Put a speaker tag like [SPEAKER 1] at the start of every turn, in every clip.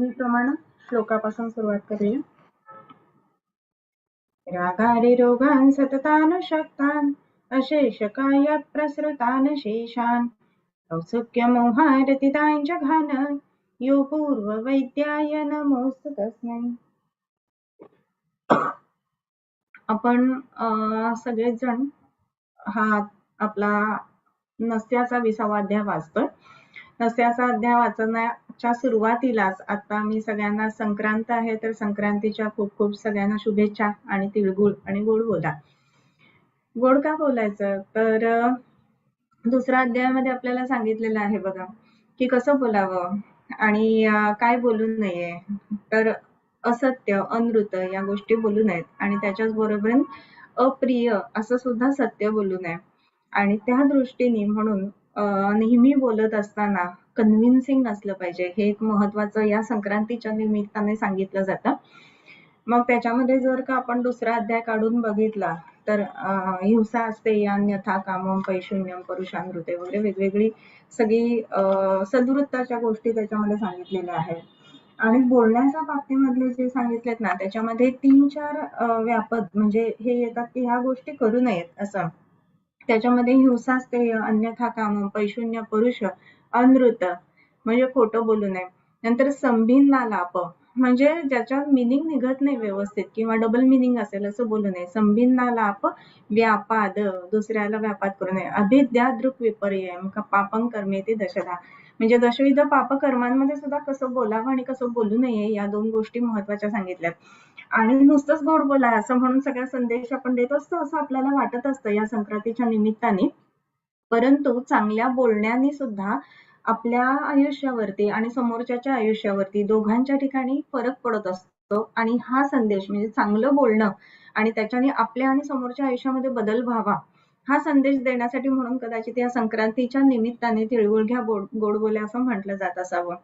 [SPEAKER 1] प्रमाणे श्लोकापासून सुरुवात करूया. रागारे रोगान सततान शक्तान अशेष कायात प्रसृतान शेषान औत्सुक्य मोहारतितांच्या घान यो पूर्व वैद्याय नमोस्तु तस्मै. आपण सगळेच जण हा आपला नस्याचा 20वा अध्याय वाचतोय. नस्याचा अध्याय वाचण्याच्या सुरुवातीलाच आता मी सगळ्यांना संक्रांत आहे तर संक्रांतीच्या खूप खूप सगळ्यांना शुभेच्छा आणि तिळगुळ आणि गोड बोला. गोड का बोलायचं तर दुसऱ्या अध्यायामध्ये आपल्याला सांगितलेलं आहे बघा की कसं बोलावं आणि काय बोलू नये. तर असत्य अनृत या गोष्टी बोलू नयेत आणि त्याच्याच बरोबर अप्रिय असं सुद्धा सत्य बोलू नये. आणि त्या दृष्टीने म्हणून नेहमी बोलत असताना कन्व्हिन्सिंग असलं पाहिजे. हे एक महत्वाचं या संक्रांतीच्या निमित्ताने सांगितलं जातं. मग त्याच्यामध्ये जर का आपण दुसरा अध्याय काढून बघितला तर हिंसा असते अन्यथा कामम पैशून्यम परुषानृते वगैरे वेगवेगळी सगळी सद्वृत्ताच्या गोष्टी त्याच्यामध्ये सांगितलेल्या आहेत. आणि बोलण्याच्या बाबतीमधले जे सांगितलेत ना त्याच्यामध्ये 3-4 व्यापक म्हणजे हे येतात की ह्या गोष्टी करू नयेत असं. त्याच्यामध्ये हिंसास्तेय अन्यथा काम पैशून्य पुरुष अनृत म्हणजे खोटं बोलू नये. नंतर संभिन्नालाप म्हणजे ज्याच्यात मिनिंग निघत नाही व्यवस्थित किंवा डबल मिनिंग असेल असं बोलू नये. संभिन्नालाप व्यापाद दुसऱ्याला व्यापाद करू नये. अभिद्या दृक् विपर्ययम पापं कर्मेति दशधा म्हणजे दशविध पाप कर्मांमध्ये सुद्धा कसं बोलावं आणि कसं बोलू नये या 2 गोष्टी महत्वाच्या सांगितल्यात. आणि नुसतंच गोड बोला असं म्हणून सगळा संदेश आपण देत असतो असं आपल्याला वाटत असतं या संक्रांतीच्या निमित्ताने. परंतु चांगल्या बोलण्याने सुद्धा आपल्या आयुष्यावरती आणि समोरच्याच्या आयुष्यावरती दोघांच्या ठिकाणी फरक पडत असतो. आणि हा संदेश म्हणजे चांगलं बोलणं आणि त्याच्याने आपल्या आणि समोरच्या आयुष्यामध्ये बदल व्हावा हा संदेश देण्यासाठी म्हणून कदाचित या संक्रांतीच्या निमित्ताने तिळगुळ घ्या गोड बोला असं म्हटलं जात असावं.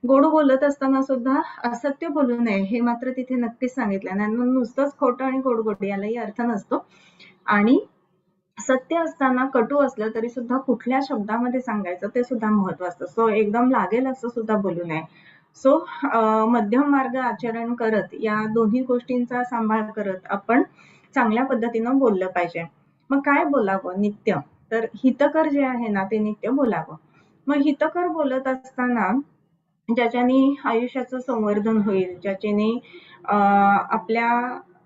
[SPEAKER 1] गोड बोलत असताना सुद्धा असत्य बोलू नये हे मात्र तिथे नक्कीच सांगितलं. आणि नुसतंच खोटं आणि गोड यालाही अर्थ नसतो. आणि सत्य असताना कटू असलं तरी सुद्धा कुठल्या शब्दामध्ये सांगायचं ते सुद्धा महत्वाचं. सो एकदम लागेल असं सुद्धा बोलू नये. सो मध्यम मार्ग आचरण करत या दोन्ही गोष्टींचा सांभाळ करत आपण चांगल्या पद्धतीनं बोललं पाहिजे. मग काय बोलावं नित्य तर हितकर जे आहे ना ते नित्य बोलावं. मग हितकर बोलत असताना ज्याच्याने आयुष्याचं संवर्धन होईल ज्याच्याने आपल्या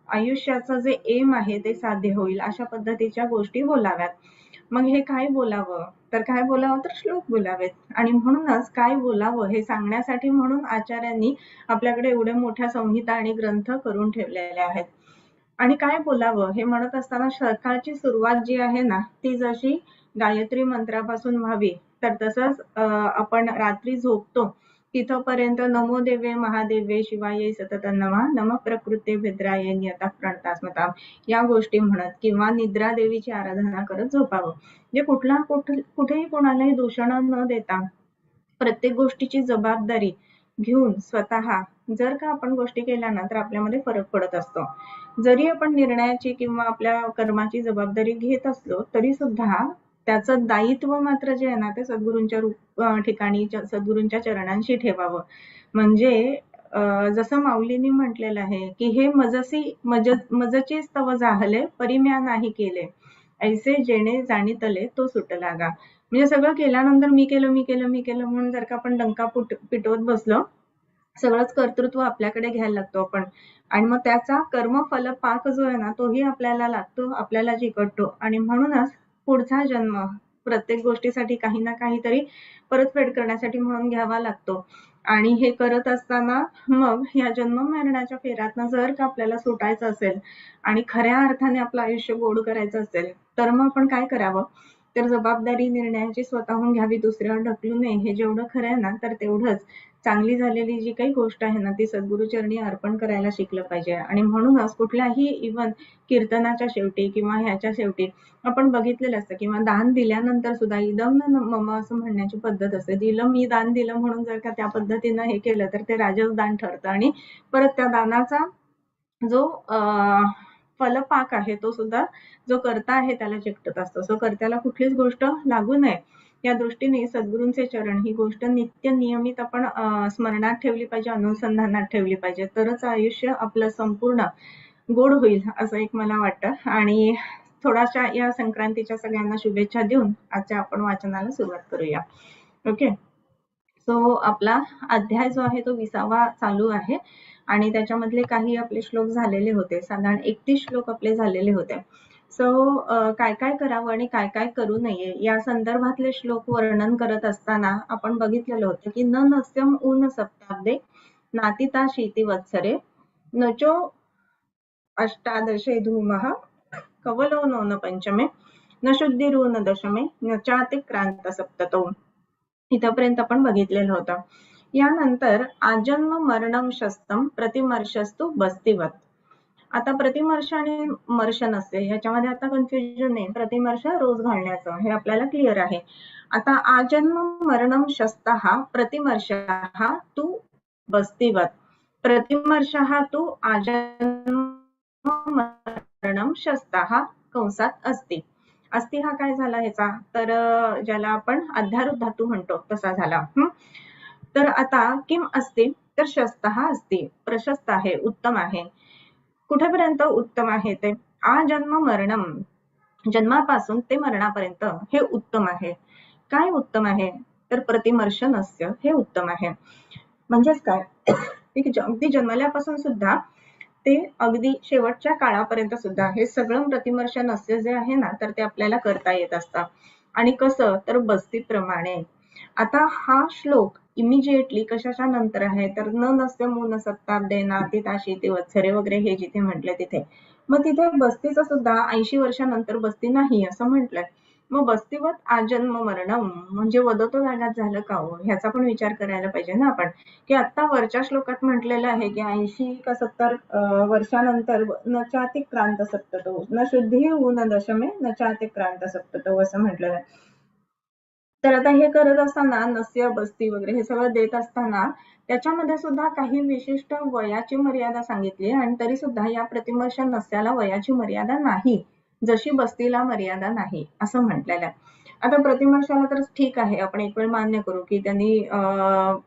[SPEAKER 1] आयुष्याचं जे एम आहे ते साध्य होईल अशा पद्धतीच्या गोष्टी बोलाव्यात. मग हे काय बोलावं तर काय बोलावं तर श्लोक बोलावेत. आणि म्हणूनच काय बोलावं हे सांगण्यासाठी म्हणून आचार्यांनी आपल्याकडे एवढ्या मोठ्या संहिता आणि ग्रंथ करून ठेवलेल्या आहेत. आणि काय बोलावं हे म्हणत असताना सकाळची सुरुवात जी आहे ना ती जशी गायत्री मंत्रापासून व्हावी तर तसंच आपण रात्री झोपतो तिथपर्यंत नमो देवे महादेवे शिवाय सतत नमः नम प्रकृते भेद्राय नियता प्रणतास्मता या गोष्टी म्हणत किंवा निद्रा देवीची आराधना करत झोपावं. म्हणजे कुठेही कोणालाही दूषण न देता प्रत्येक गोष्टीची जबाबदारी घेऊन स्वतः जर का आपण गोष्टी केल्या ना तर आपल्यामध्ये फरक पडत असतो. जरी आपण निर्णयाची किंवा आपल्या कर्माची जबाबदारी घेत असलो तरी सुद्धा त्याचं दायित्व मात्र जे आहे ना ते सद्गुरूंच्या ठिकाणी सद्गुरूंच्या चरणांशी ठेवावं. म्हणजे जसं माऊलींनी म्हटलेलं आहे की हे मजचीच तव जाहले परिम्या नाही केले ऐसे जेणे जाणीतले तो सुट लागा. म्हणजे सगळं केल्यानंतर मी केलं म्हणून जर का आपण डंका पिटवत बसलो सगळंच कर्तृत्व आपल्याकडे घ्यायला लागतो आपण. आणि मग त्याचा कर्मफल पाक जो आहे ना तोही आपल्याला लागतो आपल्याला चिकटतो. आणि म्हणूनच पुढचा जन्म प्रत्येक गोष्टीसाठी काही ना काहीतरी परतफेड करण्यासाठी म्हणून घ्यावा लागतो. आणि हे करत असताना मग या जन्म मरणाच्या फेऱ्यातनं जर का आपल्याला सुटायचं असेल आणि खऱ्या अर्थाने आपलं आयुष्य गोड करायचं असेल तर मग आपण काय करावं तर जबाबदारी निर्णयाची स्वतःहून घ्यावी दुसऱ्यावर ढकलू नये. हे जेवढं खरं आहे ना तर तेवढंच चांगली झालेली जी काही गोष्ट आहे ना ती सद्गुरूचरणी अर्पण करायला शिकलं पाहिजे. आणि म्हणूनच कुठल्याही इव्हन कीर्तनाच्या शेवटी किंवा ह्याच्या शेवटी आपण बघितलेलं असतं किंवा दान दिल्यानंतर सुद्धा इदम न मम असं म्हणण्याची पद्धत असते. मी दान दिलं म्हणून जर का त्या पद्धतीनं हे केलं तर ते राजस दान ठरतं आणि परत त्या दानाचा जो फलपाक आहे तो सुद्धा जो कर्ता आहे त्याला चिकटत असतो. सो कर्त्याला कुठलीच गोष्ट लागू नये या दृष्टीने सद्गुरूंचे चरण ही गोष्ट नित्य नियमित आपण स्मरणात ठेवली पाहिजे, अनुसंधानात ठेवली पाहिजे, तरच आयुष्य आपलं संपूर्ण गोड होईल असं एक मला वाटतं. आणि थोड्याशा या संक्रांतीच्या सगळ्यांना शुभेच्छा देऊन आजच्या आपण वाचनाला सुरुवात करूया. ओके, सो आपला अध्याय जो आहे तो 20वा चालू आहे आणि त्याच्यामधले काही आपले श्लोक झालेले होते, साधारण 31 श्लोक आपले झालेले होते. सो काय काय करावं आणि काय काय करू नये या संदर्भातले श्लोक वर्णन करत असताना आपण बघितलेलं होतं की न नस्यम ऊन सप्ताब्दे नातिता शीती वत्सरे नचो अष्टादशे धूमः कवलो नो न पंचमे न शुद्धिरून दशमे न चातिक्रांत सप्ततो. इथपर्यंत आपण बघितलेलं होतं. यानंतर आजन्म मरणम शस्तम प्रतिमर्शस्तु बस्तीवत. आता प्रतिमर्श आणि मर्श नसते याच्यामध्ये आता कन्फ्युजन नाही. प्रतिमर्श रोज घालण्याचं हे आपल्याला क्लिअर आहे. आता आजन्म मरणम शस्तः प्रतिमर्शः तू बस्तीवत. प्रतिमर्शः तू आजन्म मरणम शस्तः कंसात अस्ति. अस्ति हा काय झाला ह्याचा, तर ज्याला आपण अध्यारोप धातू म्हणतो तसा झाला. तर आता किम अस्ति, तर शस्तः अस्ति, प्रशस्त आहे, उत्तम आहे. कुठेपर्यंत उत्तम आहे ते, आजन्म मरणम, जन्मापासून ते मरणापर्यंत हे उत्तम आहे. काय उत्तम आहे, तर प्रतिमर्श नस्य हे उत्तम आहे. म्हणजेच काय, अगदी जन्मल्यापासून सुद्धा ते अगदी शेवटच्या काळापर्यंत सुद्धा हे सगळं प्रतिमर्श नस्य जे आहे ना, तर ते आपल्याला करता येत असतं. आणि कसं, तर बस्तीप्रमाणे. आता हा श्लोक इमिजिएटली कशाच्या नंतर आहे, तर न नस्य मून सप्ताब्दे नातिता शीती वत्सरे वगैरे हे जिथे म्हटलंय तिथे, मग तिथे बस्तीचं सुद्धा 80 वर्षानंतर बस्ती नाही असं म्हटलंय. मग बस्तीवत आजन्म मरणम म्हणजे वदतो जागात झालं का हो, ह्याचा पण विचार करायला पाहिजे ना आपण. की आता वरच्या श्लोकात म्हटलेलं आहे की 80 का 70 वर्षानंतर न चातिक्रांत सप्ततो न शुद्धी ऊन दशमे न चातिक्रांत सप्ततो असं म्हटलेलं आहे. तर आता हे करत असताना नस्य बस्ती वगैरे हे सगळं देत असताना त्याच्यामध्ये सुद्धा काही विशिष्ट वयाची मर्यादा सांगितली आणि तरी सुद्धा या प्रतिमर्श नस्याला वयाची मर्यादा नाही, जशी बस्तीला मर्यादा नाही असं म्हटलेलं आहे. आता प्रतिमर्शाला तर ठीक आहे, आपण एक वेळ मान्य करू की त्यांनी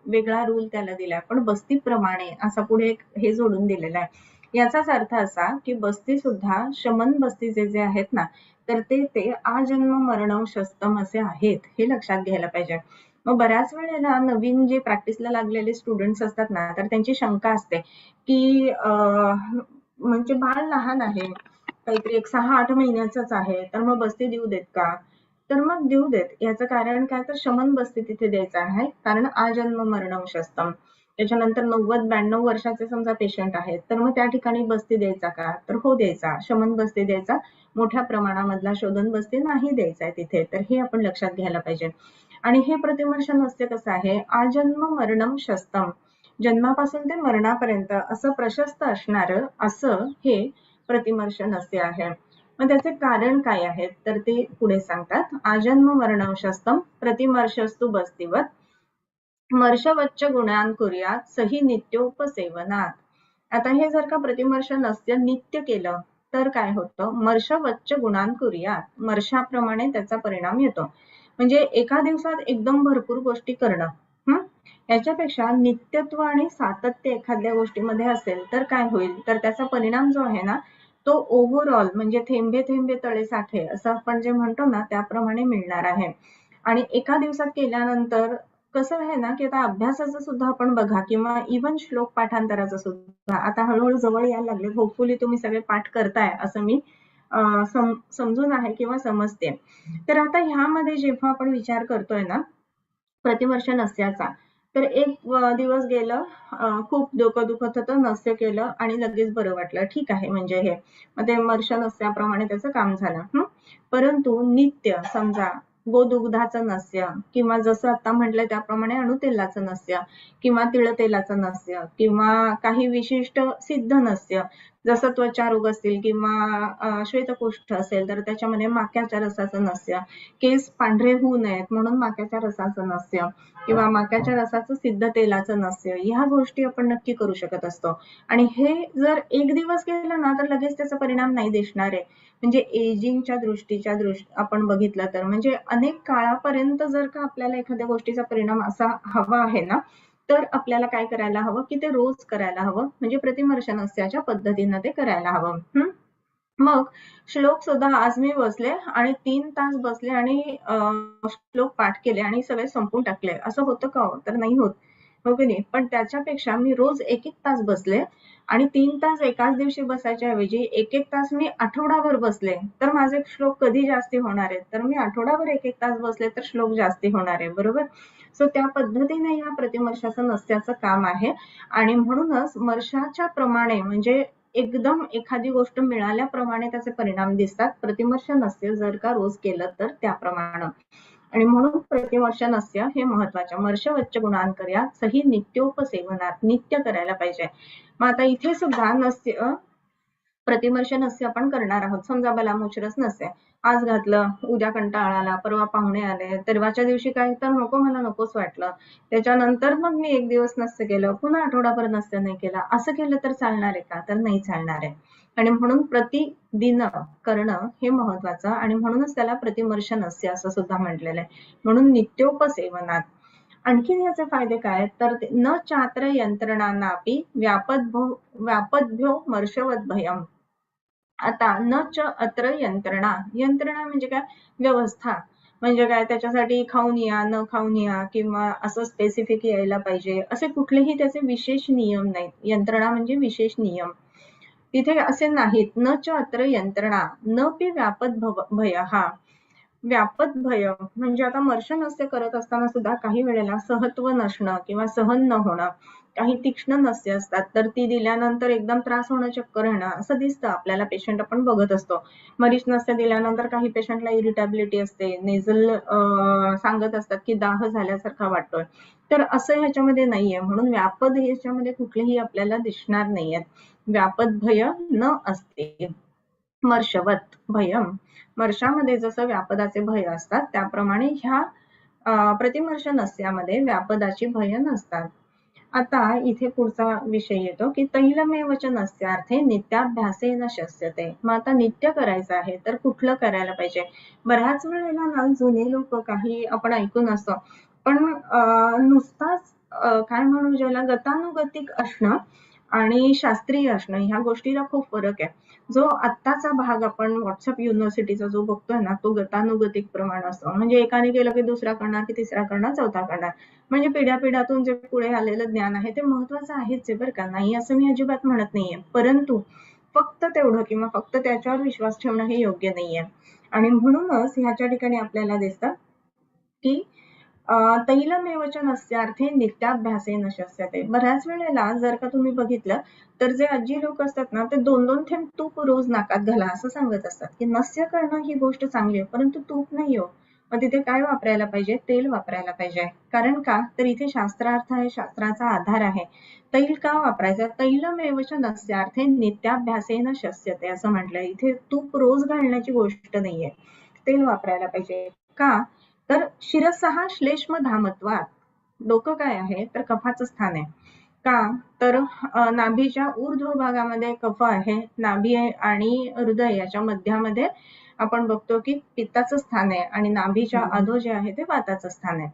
[SPEAKER 1] वेगळा रूल त्याला दिलाय, पण बस्तीप्रमाणे असा पुढे हे जोडून दिलेला आहे. याचाच अर्थ असा की बस्ती सुद्धा शमन बस्ती जे आहेत ना, तर ते आजन्म मरणम शस्तम असे आहेत, हे लक्षात घ्यायला पाहिजे. मग बऱ्याच वेळेला नवीन जे प्रॅक्टिसला लागलेले स्टुडंट्स असतात ना, तर त्यांची शंका असते की म्हणजे बाळ लहान आहे, काहीतरी एक 6-8 महिन्याचंच आहे, तर मग बस्ती देऊ देत का, तर मग देऊ देत. याचं कारण काय, तर शमन बस्ती तिथे द्यायचं आहे, कारण आजन्म मरणम शस्तम. त्याच्यानंतर 90-92 वर्षाचे समजा पेशंट आहेत, तर मग त्या ठिकाणी बस्ती द्यायचा का, तर हो द्यायचा, शमन बस्ती द्यायचा, मोठ्या प्रमाणामधला शोधन बस्ती नाही द्यायचा आहे तिथे. तर हे आपण लक्षात घ्यायला पाहिजे. आणि हे प्रतिमर्श नस्य कसं आहे, आजन्म मरणम शस्तम, जन्मापासून ते मरणापर्यंत असं प्रशस्त असणारं असं हे प्रतिमर्श नस्य आहे. मग त्याचे कारण काय आहेत, तर ते पुढे सांगतात. आजन्म मरणम शस्तम प्रतिमर्शस्तु बस्तीवत मर्शवच्च गुणान कुर्यात सही नित्योपसेवनात. आता हे जर का प्रतिमर्श नस्य नित्य केलं तर काय होतं, मर्शवच्च गुणान कुर्यात, मर्शाप्रमाणे त्याचा परिणाम येतो. म्हणजे एका दिवसात एकदम भरपूर गोष्टी करणं, याच्यापेक्षा नित्यत्व आणि सातत्य एखाद्या गोष्टीमध्ये असेल तर काय होईल, तर त्याचा परिणाम जो आहे ना, तो ओव्हरऑल म्हणजे थेंबे थेंबे तळे साठे असं आपण जे म्हणतो ना, त्याप्रमाणे मिळणार आहे. आणि एका दिवसात केल्यानंतर कसं आहे ना, की आता अभ्यासाचं सुद्धा आपण बघा किंवा इव्हन श्लोक पाठांतराचं सुद्धा आता हळूहळू जवळ यायला लागले. होपफुली तुम्ही सगळे पाठ करताय असं मी समजून आहे किंवा समजते. तर आता ह्यामध्ये जेव्हा आपण विचार करतोय ना प्रतिमर्श नस्याचा, तर एक दिवस गेलं, खूप डोकं दुखत होतं, नस्य केलं आणि लगेच बरं वाटलं, ठीक आहे. म्हणजे हे मग ते मर्श नस्याप्रमाणे त्याचं काम झालं. परंतु नित्य समजा गोदुग्धाचं नस्य किंवा जसं आता म्हटलं त्याप्रमाणे अणुतेलाचं नस्य किंवा तिळतेलाचं नस्य किंवा काही विशिष्ट सिद्ध नस्य, जसं त्वचा रोग असतील किंवा श्वेतकुष्ठ असेल तर त्याच्यामध्ये माक्याच्या रसाचं नस्य, केस पांढरे होऊ नयेत म्हणून माक्याच्या रसाचं नस्य किंवा माक्याच्या रसाचं सिद्ध तेलाचं नस्य, ह्या गोष्टी आपण नक्की करू शकत असतो. आणि हे जर एक दिवस केलं ना तर लगेच त्याचा परिणाम नाही दिसणार आहे. म्हणजे एजिंगच्या आपण बघितलं तर म्हणजे अनेक काळापर्यंत जर का आपल्याला एखाद्या गोष्टीचा परिणाम असा हवा आहे ना, तर आपल्याला काय करायला हवं की ते रोज करायला हवं, म्हणजे प्रतिमर्शनस्याच्या पद्धतीनं ते करायला हवं. मग श्लोक सुद्धा आज मी बसले आणि 3 तास बसले आणि श्लोक पाठ केले आणि सगळे संपून टाकले. असं होतं का हो? तर नाही होत. हो की नाही? पण त्याच्यापेक्षा मी रोज 1-1 तास बसले आणि 3 तास एकाच दिवशी बसायच्या ऐवजी 1-1 तास मी आठवडाभर बसले, तर माझे श्लोक कधी जास्ती होणार आहेत? तर मी आठवडाभर 1-1 तास बसले तर श्लोक जास्ती होणार आहे, बरोबर? सो त्या पद्धतीने या प्रतिमर्शाचं नस्याचं काम आहे आणि म्हणूनच मर्शाच्या प्रमाणे म्हणजे एकदम एखादी गोष्ट मिळाल्याप्रमाणे त्याचे परिणाम दिसतात. प्रतिमर्श नस्य जर का रोज केलं तर त्याप्रमाणे. आणि म्हणून प्रतिमर्श नस्य हे महत्वाचं. मर्श वच्च गुणांकर्या सही नित्योपसेवनात, नित्य करायला पाहिजे. मग आता इथे सुद्धा नस्य प्रतिमर्श नस्य आपण करणार आहोत. समजा बलामुचरस नस्य आज घातलं, उद्या कंटाळा आला, परवा पाहुणे आले, तेरवाच्या दिवशी काय तर नको, मला नकोच वाटलं. त्याच्यानंतर मग मी 1 दिवस नस्य केलं, पुन्हा आठवडाभर नस्य नाही केला. असं केलं तर चालणार आहे का? तर नाही चालणार आहे. आणि म्हणून प्रतिदिन करणं हे महत्वाचं आणि म्हणूनच त्याला प्रतिमर्श नस्य असं सुद्धा म्हटलेलं आहे. म्हणून नित्योपसेवनात. आणखीन याचे फायदे काय? तर न चात्र यंत्रणांनापि व्यापद्भ्यो मर्शवत भयम. आता न च अत्र यंत्रणा, यंत्रणा म्हणजे काय? व्यवस्था. म्हणजे काय? त्याच्यासाठी खाऊन या, न खाऊन या किंवा असं स्पेसिफिक यायला पाहिजे असे कुठलेही त्याचे विशेष नियम नाहीत. यंत्रणा म्हणजे विशेष नियम तिथे असे नाहीत. न च अत्र यंत्रणा न पि व्यापद भयः. व्यापद भय म्हणजे आता मर्शन नस्य करत असताना सुद्धा काही वेळेला सहत्व नसणं किंवा सहन न होणं, काही तीक्ष्ण नस्य असतात तर ती दिल्यानंतर एकदम त्रास होणं, चक्कर येणं असं दिसतं आपल्याला. पेशंट आपण बघत असतो. मरीच नस्य दिल्यानंतर काही पेशंटला इरिटेबिलिटी असते, नेझल सांगत असतात की दाह झाल्यासारखा वाटतोय. तर असं ह्याच्यामध्ये नाहीये. म्हणून व्यापद ह्याच्यामध्ये कुठलेही आपल्याला दिसणार नाहीयेत. व्यापद भय न असते. मर्शवत भयम, मर्शामध्ये जसं व्यापदाचे भय असतात त्याप्रमाणे ह्या प्रतिमर्श नस्यामध्ये व्यापदाची भय नसतात. आता इथे पुढचा विषय येतो की तैलमेव च नस्यार्थे नित्याभ्यासेन शस्यते. मग आता नित्य करायचं आहे तर कुठलं करायला पाहिजे? बऱ्याच वेळेला ना जुने लोक काही आपण ऐकून असतो, पण नुसताच काय म्हणू ज्याला गतानुगतिक असणं आणि शास्त्रीय असणं ह्या गोष्टीला खूप फरक आहे. जो आत्ताचा भाग आपण व्हॉट्सअप युनिव्हर्सिटीचा जो बघतोय ना तो गतानुगतिक प्रमाण असतो. म्हणजे एकाने केलं की दुसरा करणार, की तिसरा करणार, चौथा करणार. म्हणजे पिढ्यापिढ्यातून जे पुढे आलेलं ज्ञान आहे ते महत्वाचं आहेच आहे बरं का, नाही असं मी अजिबात म्हणत नाहीये. परंतु फक्त तेवढं किंवा फक्त त्याच्यावर विश्वास ठेवणं हे योग्य नाहीये. आणि म्हणूनच ह्याच्या ठिकाणी आपल्याला दिसतं की तैलमेवच नस्यार्थे नित्याभ्यासेन शस्यते. बऱ्याच वेळेला जर का तुम्ही बघितलं तर जे आजी लोक असतात ना ते 2-2 थेंब तूप रोज नाकात घाला असं सांगत असतात की नस्य करणं ही गोष्ट चांगली आहे, परंतु तूप नाही हो. मग तिथे काय वापरायला पाहिजे? तेल वापरायला पाहिजे. कारण का? तर इथे शास्त्रार्थ आहे, शास्त्राचा आधार आहे. तैल का वापरायचं? तैलमेवच नस्यार्थे नित्याभ्यासेन शस्यते असं म्हटलंय. इथे तूप रोज घालण्याची गोष्ट नाहीये. तेल वापरायला पाहिजे. का? तर शिरसहा श्लेष्म धामत्वात. डोकं काय आहे? तर कफाचं स्थान आहे. का? तर नाभीच्या ऊर्ध्व भागामध्ये कफ आहे. नाभी आणि हृदय याच्या मध्यामध्ये आपण बघतो की पित्ताचं स्थान आहे आणि नाभीच्या अधो जे आहे ते वाताचं स्थान आहे.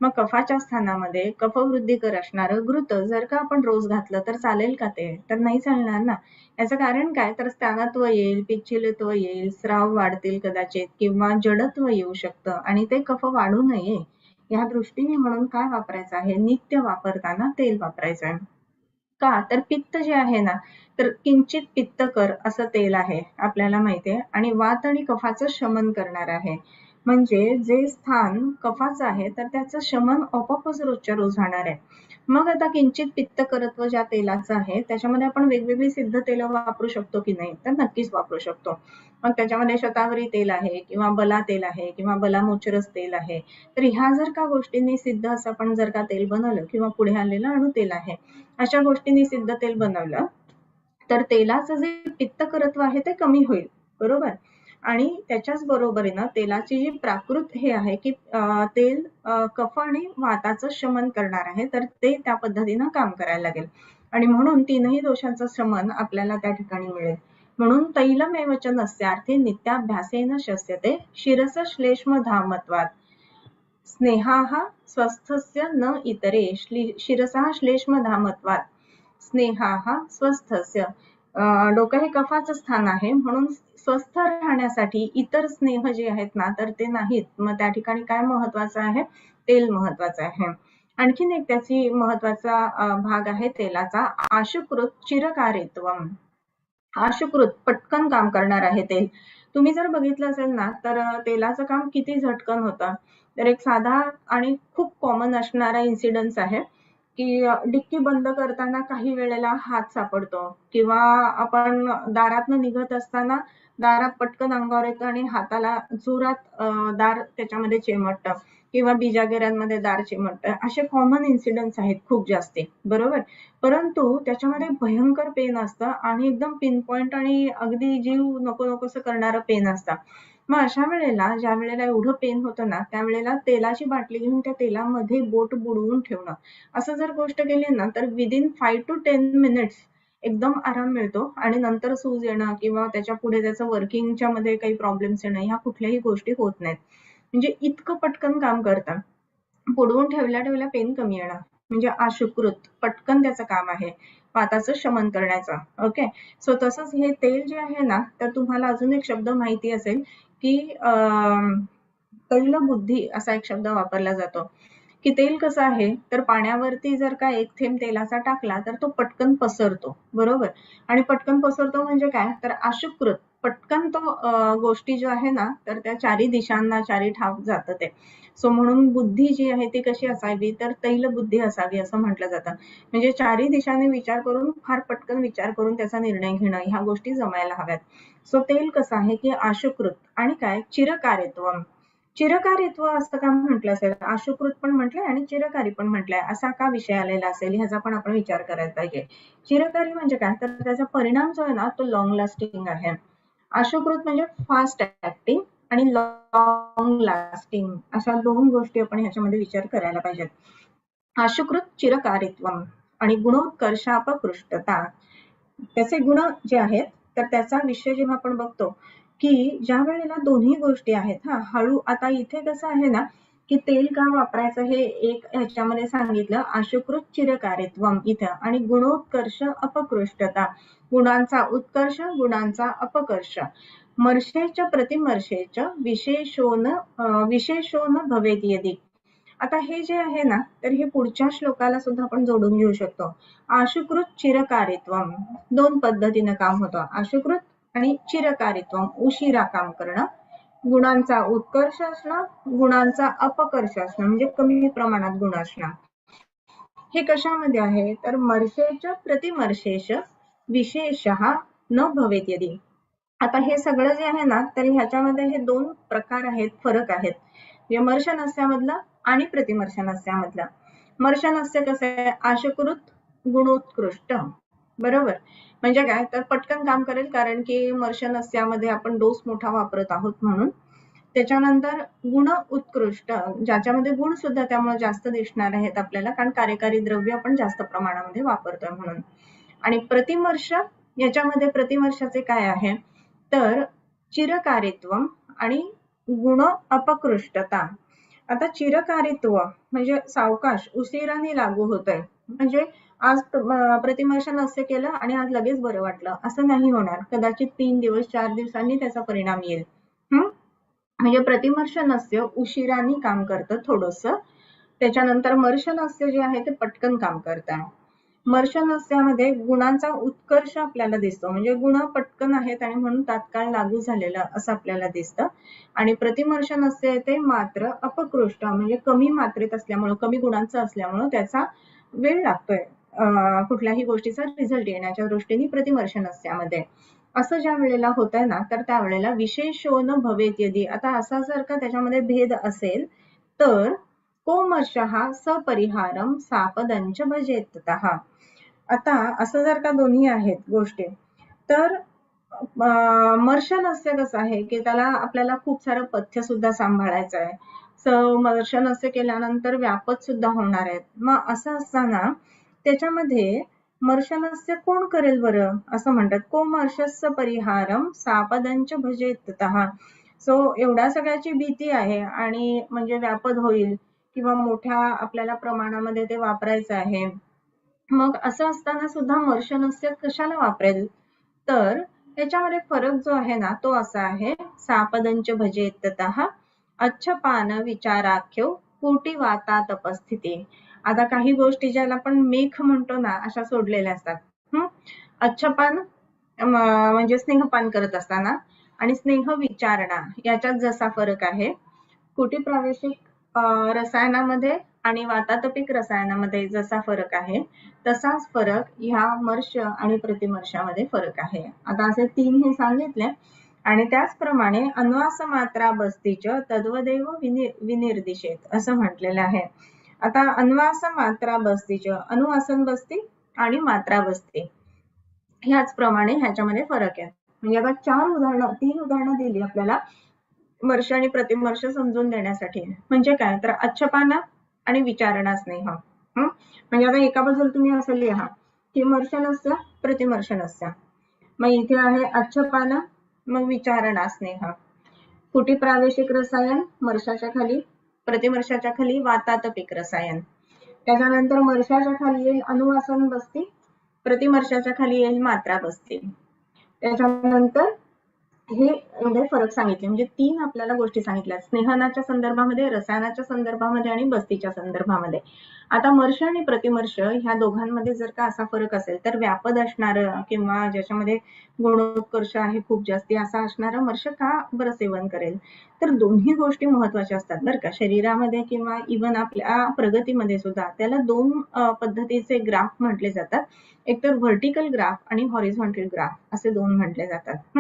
[SPEAKER 1] मग कफाच्या स्थानामध्ये कफवृद्धिकर असणारं घृत जर का आपण रोज घातलं तर चालेल का ते? तर नाही चालणार ना. याचं कारण काय? तर स्थानत्व येईल, पिच्छिलत्व येईल, स्राव वाढतील कदाचित किंवा जडत्व येऊ शकतं आणि ते कफ वाढू नये या दृष्टीने म्हणून काय वापरायचं आहे? नित्य वापरताना तेल वापरायचं आहे. का? तर पित्त जे आहे ना तर किंचित पित्तकर असं तेल आहे आपल्याला माहितीये आणि वात आणि कफाचं शमन करणार आहे. म्हणजे जे स्थान कफाचं आहे तर त्याचं शमन आपोआपच रोजच्या रोज होणार आहे. मग आता किंचित पित्तकरत्व ज्या तेलाचं आहे त्याच्यामध्ये आपण वेगवेगळी सिद्ध तेल वापरू शकतो की नाही? तर नक्कीच वापरू शकतो. मग त्याच्यामध्ये शतावरी तेल आहे किंवा बला तेल आहे किंवा बलामुचरस तेल आहे. तर ह्या जर का गोष्टींनी सिद्ध असं आपण जर का तेल बनवलं किंवा पुढे आलेलं अणुतेल आहे, अशा गोष्टींनी सिद्ध तेल बनवलं तर तेलाचं जे पित्तकरत्व आहे ते कमी होईल, बरोबर. आणि त्याच्याच बरोबरीनं तेलाची जी प्राकृत हे आहे की तेल कफ आणि वाताचं शमन करणार आहे, तर ते त्या पद्धतीनं काम करायला लागेल आणि म्हणून तीनही दोषांचं शमन आपल्याला त्या ठिकाणी मिळेल. म्हणून तैलमेव च नस्यार्थे नित्याभ्यासेन शस्यते शिरस श्लेष्म धामत्वात् स्नेहाः स्वस्थस्य न इतरे शिरसः श्लेष्म धामत्वात् स्नेहाः स्वस्थस्य. डोकं हे कफाचं स्थान आहे, म्हणून स्वस्थ राहण्यासाठी इतर स्नेह जे आहेत ना तर ते नाहीत. मग त्या ठिकाणी काय महत्वाचं आहे? तेल महत्वाचं आहे. आणखीन एक त्याची महत्वाचा भाग आहे तेलाचा आशुकृत चिरकारित्वम. आशुकृत पटकन काम करणार आहे तेल. तुम्ही जर बघितलं असेल ना तर तेलाचं काम किती झटकन होतं. तर एक साधा आणि खूप कॉमन असणारा इन्सिडन्स आहे की डिक्की बंद करताना काही वेळेला हात सापडतो किंवा आपण दारातनं निघत असताना दारात पटकन अंगावर येतं आणि हाताला जोरात दार त्याच्यामध्ये चिमटतं किंवा बिजागेऱ्यांमध्ये दार चिमटतं. असे कॉमन इन्सिडन्स आहेत खूप जास्ती, बरोबर. परंतु त्याच्यामध्ये भयंकर पेन असतं आणि एकदम पिन पॉइंट आणि अगदी जीव नको नकोसं करणारं पेन असतं. मग अशा वेळेला ज्या वेळेला एवढं पेन होतं ना त्यावेळेला तेलाची बाटली घेऊन त्या तेलामध्ये बोट बुडवून ठेवणं, असं जर गोष्ट केली ना तर विदिन 5 to 10 मिनिट्स एकदम आराम मिळतो आणि नंतर सूज येणं किंवा त्याच्या पुढे त्याचं वर्किंगच्या मध्ये काही प्रॉब्लेम्स येणं ह्या कुठल्याही गोष्टी होत नाहीत. म्हणजे इतकं पटकन काम करतं. बुडवून ठेवल्या ठेवल्या पेन कमी येणं म्हणजे आशुकृत पटकन त्याचं काम आहे वाताचं शमन करण्याचं. ओके. सो तसंच हे तेल जे आहे ना तर तुम्हाला अजून एक शब्द माहिती असेल की तैलबुद्धी असा एक शब्द वापरला जातो की तेल कसं आहे तर पाण्यावरती जर का एक थेंब तेलाचा टाकला तर तो पटकन पसरतो, बरोबर. आणि पटकन पसरतो म्हणजे काय तर आशुकृत पटकन तो गोष्टी जो आहे ना तर त्या चारी दिशांना चारी ठाव जातं ते. सो म्हणून बुद्धी जी आहे ती कशी असावी तर तैलबुद्धी असावी असं म्हटलं जातं. म्हणजे चारी दिशाने विचार करून फार पटकन विचार करून त्याचा निर्णय घेणं ह्या गोष्टी जमायला हव्यात. सो तेल कसं आहे की आशुकृत आणि काय चिरकारित्व. चिरकारित्व असं का म्हटलं असेल, आशुकृत पण म्हटलंय आणि चिरकारी पण म्हटलंय, असा का विषय आलेला असेल ह्याचा पण आपण विचार करायला पाहिजे. चिरकारी म्हणजे काय तर त्याचा परिणाम जो आहे ना तो लॉंग लास्टिंग आहे. आशुकृत म्हणजे फास्ट ऍक्टिंग आणि लॉंग लास्टिंग अशा दोन गोष्टी आपण ह्याच्यामध्ये विचार करायला पाहिजेत. आशुकृत चिरकारित्व आणि गुणोत्कर्षापकृष्टता. त्याचे गुण जे आहेत तर त्याचा विषय जेव्हा आपण बघतो की ज्या वेळेला दोन्ही गोष्टी आहेत हळू. आता इथे कसं आहे ना की तेल का वापरायचं हे एक ह्याच्यामध्ये सांगितलं आशुकृत चिरकारित्व इथं आणि गुणोत्कर्ष अपकृष्टता गुणांचा उत्कर्ष गुणांचा अपकर्ष मर्षेच प्रतिमर्षेच विशेषोन भवेत यदि. आता हे जे आहे ना तर हे पुढच्या श्लोकाला सुद्धा आपण जोडून घेऊ शकतो. आशुकृत चिरकारित्व दोन पद्धतीने काम होतं. आशुकृत आणि चिरकारित्व उशिरा काम करणं. गुणांचा उत्कर्ष असणं गुणांचा अपकर्ष असणं म्हणजे कमी प्रमाणात गुण असणं. हे कशामध्ये आहे तर मर्षेच प्रतिमर्षेच विशेषः न भवेत यदि. आता हे सगळं जे आहे ना तर ह्याच्यामध्ये हे दोन प्रकार आहेत, फरक आहेत. मर्ष नस्यामधलं आणि प्रतिमर्ष नस्यामधलं. मर्ष नस्य कसं आहे आशुकृत गुणोत्कृष्ट, बरोबर. म्हणजे काय तर पटकन काम करेल कारण की मर्ष नस्यामध्ये आपण डोस मोठा वापरत आहोत म्हणून. त्याच्यानंतर गुण उत्कृष्ट ज्याच्यामध्ये गुण सुद्धा त्यामुळे जास्त दिसणार आहेत आपल्याला कारण कार्यकारी द्रव्य आपण जास्त प्रमाणामध्ये वापरतोय म्हणून. आणि प्रतिमर्ष याच्यामध्ये प्रतिमर्षाचे काय आहे तर चिरकारित्व आणि गुण अपकृष्टता. आता चिरकारित्व म्हणजे सावकाश उशिराने लागू होतंय. म्हणजे आज प्रतिमर्ष नस्य केलं आणि आज लगेच बरं वाटलं असं नाही होणार. कदाचित 3 दिवस 4 दिवसांनी त्याचा परिणाम येईल. म्हणजे प्रतिमर्ष नस्य उशिराने काम करतं थोडंसं. त्याच्यानंतर मर्ष नस्य जे आहे ते पटकन काम करतं. मर्ष नस्यामध्ये गुणांचा उत्कर्ष आपल्याला दिसतो म्हणजे गुण पटकन आहेत आणि म्हणून तात्काळ लागू झालेलं असं आपल्याला दिसतं. आणि प्रतिमर्ष नस्य ते मात्र अपकृष्ट म्हणजे कमी मात्रेत असल्यामुळं कमी गुणांचं असल्यामुळं त्याचा वेळ लागतोय कुठल्याही गोष्टीचा रिझल्ट येण्याच्या दृष्टीने प्रतिमर्ष नस्यामध्ये. असं ज्या वेळेला होत आहे ना तर त्यावेळेला विशेषोन भवेत यदि. आता असा जर का त्याच्यामध्ये भेद असेल तर कोमर्षः सपरिहारम सापदंच भजेततः. आता असं जर का दोन्ही आहेत गोष्टी, तर मर्शन कसं आहे की त्याला आपल्याला खूप सारं पथ्य सुद्धा सांभाळायचं आहे. मर्शन केल्यानंतर व्यापत सुद्धा होणार आहेत. मग असं असताना त्याच्यामध्ये मर्शनस्य कोण करेल बरं, असं म्हणतात, को मर्शस्य परिहारम सापदंच भजेततः. सो एवढ्या सगळ्याची भीती आहे आणि म्हणजे व्यापद होईल किंवा मोठ्या आपल्याला प्रमाणामध्ये ते वापरायचं आहे. मग असं असताना सुद्धा मर्शनस्य कशाला वापरेल, तर याच्यामध्ये फरक जो आहे ना तो असा आहे, सापदंच भजेततः अच्छपान विचाराख्यो कोटी वाता तपस्थिती. आता काही गोष्टी ज्याला आपण मेख म्हणतो ना अशा सोडलेल्या असतात. अच्छपान म्हणजे स्नेहपान करत असताना आणि स्नेह विचारणा याच्यात जसा फरक आहे, कोटी प्रावेशिक रसायनामध्ये आणि वातातपिक रसायनामध्ये जसा फरक आहे तसाच फरक ह्या मर्श आणि प्रतिमर्शामध्ये फरक आहे. आता असे 3 हे सांगितले आणि त्याचप्रमाणे अन्वास मात्रा बस्तीच तद्वदेव विनिर्दिशेत असं म्हटलेलं आहे. आता अन्वास मात्रा बस्तीच, अनुवासन बस्ती आणि मात्रा बस्ती ह्याचप्रमाणे ह्याच्यामध्ये फरक आहे. म्हणजे आता 3 उदाहरणं दिली आपल्याला मर्श आणि प्रतिमर्श समजून देण्यासाठी. म्हणजे काय, तर अच्छपाना आणि विचारणा स्नेह. म्हणजे आता एका बाजूला तुम्ही असं लिहा की मर्शनस्य प्रतिमर्शनस्य, मग इथे आहे अच्छपाना, मग विचारणा स्नेह. कुटी प्रावेशिक रसायन मर्शाच्या खाली, प्रतिमर्शाच्या खाली वातातपिक रसायन. त्याच्यानंतर मर्शाच्या खाली येईल अनुवासन बस्ती, प्रतिमर्शाच्या खाली येईल मात्रा बस्ती. त्याच्यानंतर हे एवढे फरक सांगितले, म्हणजे 3 आपल्याला गोष्टी सांगितल्या, स्नेहनाच्या संदर्भामध्ये, रसायनाच्या संदर्भामध्ये आणि बस्तीच्या संदर्भामध्ये. आता मर्श आणि प्रतिमर्श ह्या दोघांमध्ये जर का असा फरक असेल तर व्यापद असणार किंवा ज्याच्यामध्ये गुणोत्कर्ष आहे खूप जास्ती असा असणारा मर्श का बरं सेवन करेल, तर दोन्ही गोष्टी महत्वाच्या असतात बरं का शरीरामध्ये किंवा इव्हन आपल्या प्रगतीमध्ये सुद्धा. त्याला 2 पद्धतीचे ग्राफ म्हटले जातात, एक तर व्हर्टिकल ग्राफ आणि हॉरिझॉन्टल ग्राफ असे 2 म्हटले जातात.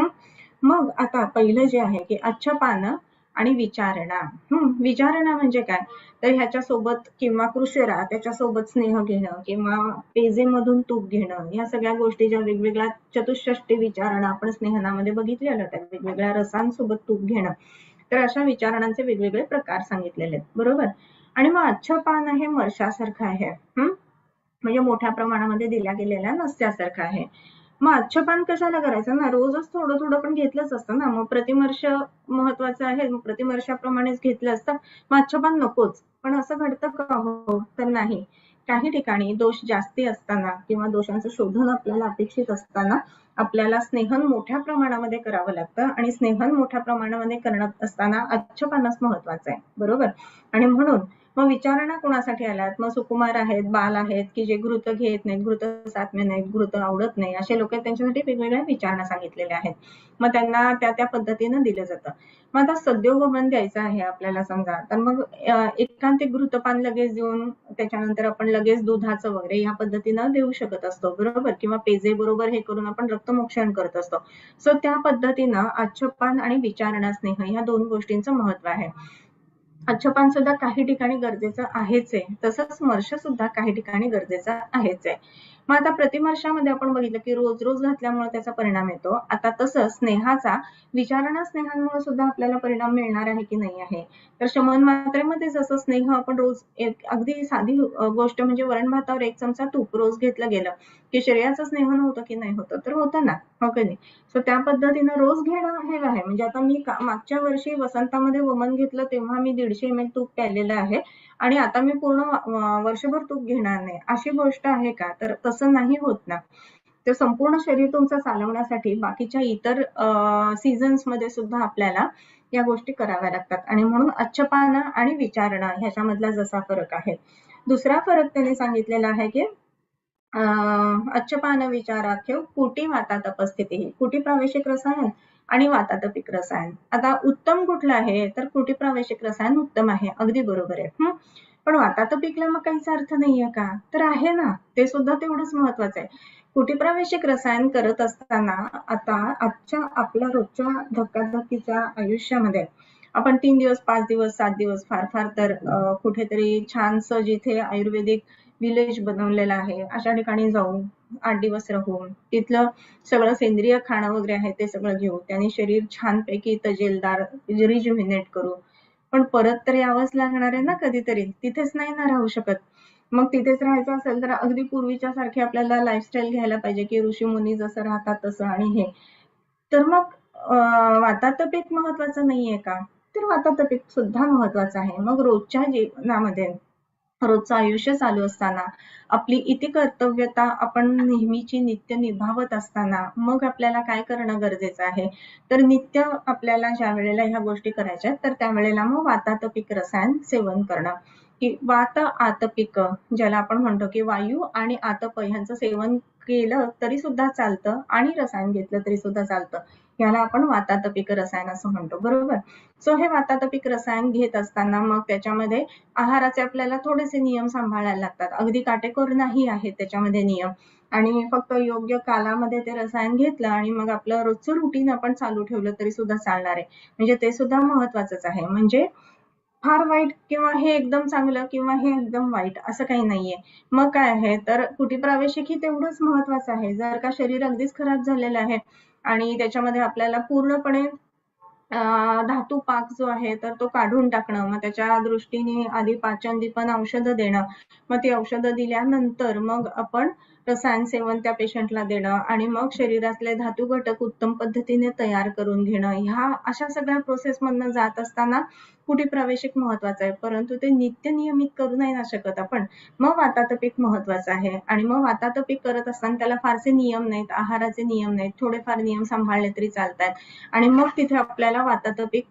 [SPEAKER 1] मग आता पहिलं जे आहे की अच्छपान आणि विचारणा. विचारणा म्हणजे काय, तर ह्याच्यासोबत किंवा कृशरा त्याच्यासोबत स्नेह घेणं किंवा पेजेमधून तूप घेणं, या सगळ्या गोष्टी ज्या वेगवेगळ्या चतुष्षष्टी विचारणा आपण स्नेहनामध्ये बघितलेल्या त्या वेगवेगळ्या रसांसोबत तूप घेणं, तर अशा विचारणांचे वेगवेगळे प्रकार सांगितलेले आहेत, बरोबर. आणि मग अच्छपान हे मर्शासारखं आहे, म्हणजे मोठ्या प्रमाणामध्ये दिल्या गेलेल्या नस्यासारखं आहे. मग अच्छपान कशाला करायचं ना, रोजच थोडं थोडं पण घेतलंच असतं ना. मग प्रतिमर्श महत्वाचं आहे, मग प्रतिमर्शाप्रमाणेच घेतलं असतं, मग अच्छपान नकोच. पण असं घडतं का, हो तर नाही. काही ठिकाणी दोष जास्ती असताना किंवा दोषांचं शोधन आपल्याला अपेक्षित असताना आपल्याला स्नेहन मोठ्या प्रमाणामध्ये करावं लागतं आणि स्नेहन मोठ्या प्रमाणामध्ये करत असताना अच्छपानच महत्वाचं आहे, बरोबर. आणि म्हणून मग विचारणा कोणासाठी आल्यात, मग सुकुमार आहेत, बाल आहेत की जे घृत घेत नाहीत, घृत सात्म्य नाहीत, घृत आवडत नाही असे लोक, त्यांच्यासाठी वेगवेगळ्या विचारणा सांगितलेल्या आहेत. मग त्यांना त्या त्या पद्धतीनं दिलं जातं. मग आता सद्योगमन द्यायचं आहे आपल्याला समजा, तर मग एकांतिक घृतपान लगेच देऊन त्याच्यानंतर आपण लगेच दुधाचं वगैरे या पद्धतीनं देऊ शकत असतो, बरोबर. किंवा पेजे बरोबर हे करून आपण रक्तमोक्षण करत असतो. सो त्या पद्धतीनं अच्छपान आणि विचारणा स्नेह ह्या 2 गोष्टींचं महत्व आहे. अच्छपान सुद्धा काही ठिकाणी गरजेचं आहेच आहे, तसंच स्मर्श सुद्धा काही ठिकाणी गरजेचा आहेच आहे. मग आता प्रतिमर्शामध्ये आपण बघितलं की रोज रोज घातल्यामुळे त्याचा परिणाम येतो. आता तसंच स्नेहाचा विचारणा स्नेहांमुळे सुद्धा आपल्याला परिणाम मिळणार आहे की नाही आहे, तर शमन मात्रेमध्ये जसं स्नेह आपण रोज एक अगदी साधी गोष्ट म्हणजे वरण भातावर 1 चमचा तूप रोज घेतलं गेलं की शरीराचं स्नेहन होतं की नाही होतं, तर होतं ना, हो की नाही. सो त्या पद्धतीनं रोज घेणं हे आहे. म्हणजे आता मी मागच्या वर्षी वसंतामध्ये वमन घेतलं तेव्हा मी 150 ml तूप प्यायलेलं आहे आणि आता मी पूर्ण वर्षभर तूप घेणार नाही, अशी गोष्ट आहे का, तर तसं नाही होत ना. तर संपूर्ण शरीर तुमचं चालवण्यासाठी बाकीच्या इतर सीझन्स मध्ये सुद्धा आपल्याला या गोष्टी कराव्या लागतात. आणि म्हणून अच्छपान आणि विचारणा ह्याच्यामधला जसा फरक आहे. दुसरा फरक त्यांनी सांगितलेला आहे की अच्छपान विचाराख्य कुटी वाता तपस्थिती, कुटी प्रावेशिक रसायन आणि वातातपिक रसायन. आता उत्तम कुठलं आहे, तर कुटी प्रावेशिक रसायन उत्तम आहे, अगदी बरोबर आहे. पण वातातपिकला मग काहीच अर्थ नाहीये का, तर आहे ना, ते सुद्धा तेवढंच महत्वाचं आहे. कुटी प्रावेशिक रसायन करत असताना आता आजच्या आपल्या रोजच्या धक्काधक्कीच्या आयुष्यामध्ये आपण 3 दिवस, 5 दिवस, 7 दिवस फार फार तर कुठेतरी छानसं जिथे आयुर्वेदिक विलेज बनवलेला आहे अशा ठिकाणी जाऊ, 8 दिवस राहून तिथलं सगळं सेंद्रिय खाणं वगैरे आहे ते सगळं घेऊ, त्याने शरीर छानपैकी तजेलदार रिज्युव्हिनेट करू. पण परत तर यावंच लागणार आहे ना कधीतरी, तिथेच नाही ना राहू शकत. मग तिथेच राहायचं असेल तर अगदी पूर्वीच्या सारखी आपल्याला लाईफस्टाईल घ्यायला पाहिजे की ऋषीमुनी जसं राहतात तसं आणि हे. तर मग वातातपिक महत्वाचं नाहीये का? तर वातातपिक सुद्धा महत्वाचं आहे. मग रोजच्या जीवनामध्ये रोजचं आयुष्य चालू असताना आपली इति कर्तव्यता आपण नेहमीची नित्य निभावत असताना मग आपल्याला काय करणं गरजेचं आहे? तर नित्य आपल्याला ज्या वेळेला ह्या गोष्टी करायच्या तर त्यावेळेला मग वातातपिक रसायन सेवन करणं की वात आतपिक ज्याला आपण म्हणतो की वायू आणि आतप ह्यांचं सेवन केलं तरी सुद्धा चालतं आणि रसायन घेतलं तरी सुद्धा चालतं. याला आपण वातातपिक रसायन असं म्हणतो, बरोबर? सो हे वातातपिक रसायन घेत असताना मग त्याच्यामध्ये आहाराचे आपल्याला थोडेसे नियम सांभाळायला लागतात. अगदी काटेकोर नाही आहेत त्याच्यामध्ये नियम आणि फक्त योग्य कालामध्ये ते रसायन घेतलं आणि मग आपलं रोजचं रुटीन आपण चालू ठेवलं तरी सुद्धा चालणार आहे. म्हणजे ते सुद्धा महत्वाचंच आहे. म्हणजे फार वाईट किंवा हे एकदम चांगलं किंवा हे एकदम वाईट असं काही नाहीये. मग काय आहे तर कुटीप्रावेशिक ही तेवढंच महत्वाचं आहे. जर का शरीर अगदीच खराब झालेलं आहे आणि त्याच्यामध्ये आपल्याला पूर्णपणे धातू पाक जो आहे तर तो काढून टाकणं, मग त्याच्या दृष्टीने आधी पाचन दीपन औषधं देणं, मग ती औषधं दिल्यानंतर मग आपण रसायन सेवन त्या पेशंटला देणं आणि मग शरीरातले धातू घटक उत्तम पद्धतीने तयार करून घेणं, ह्या अशा सगळ्या प्रोसेस मधनं जात असताना कुटीप्रावेशिक महत्वाचं आहे. परंतु ते नित्य नियमित करू नाही ना शकत आपण. मग वातातपिक महत्वाचं आहे आणि मग वातातपिक करत असताना त्याला फारसे नियम नाहीत, आहाराचे नियम नाहीत, थोडेफार नियम सांभाळले तरी चालतात आणि मग तिथे आपल्याला वातातपिक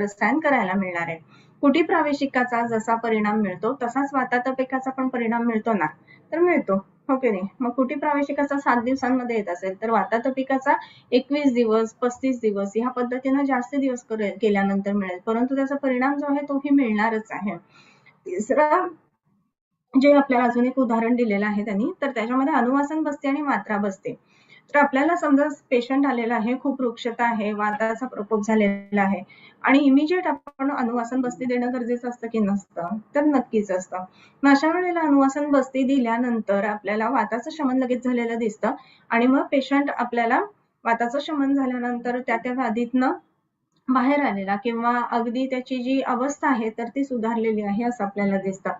[SPEAKER 1] रसायन करायला मिळणार आहे. कुटीप्रावेशिकाचा जसा परिणाम मिळतो तसाच वातातपिकाचा पण परिणाम मिळतो ना? तर मिळतो, हो की नाही? मग कुटीप्रावेशिकाचा 7 दिवसांमध्ये येत असेल तर वातातपिकाचा 21 दिवस 35 दिवस ह्या पद्धतीनं जास्त दिवस केल्यानंतर मिळेल, परंतु त्याचा परिणाम जो आहे तोही मिळणारच आहे. तिसरा जे आपल्याला अजून एक उदाहरण दिलेलं आहे त्यांनी, तर त्याच्यामध्ये अनुवासन बसते आणि मात्रा बसते. तर आपल्याला समजा पेशंट आलेला आहे, खूप रुक्षता आहे, वाताचा प्रकोप झालेला आहे आणि इमिजिएट आपण अनुवासन बस्ती देणं गरजेचं असतं की नसतं? तर नक्कीच असतं. मग अशा वेळेला अनुवासन बस्ती दिल्यानंतर आपल्याला वाताचं शमन लगेच झालेलं दिसतं आणि मग पेशंट आपल्याला वाताचं शमन झाल्यानंतर त्या व्याधीतनं बाहेर आलेला किंवा अगदी त्याची जी अवस्था आहे तर ती सुधारलेली आहे असं आपल्याला दिसतं.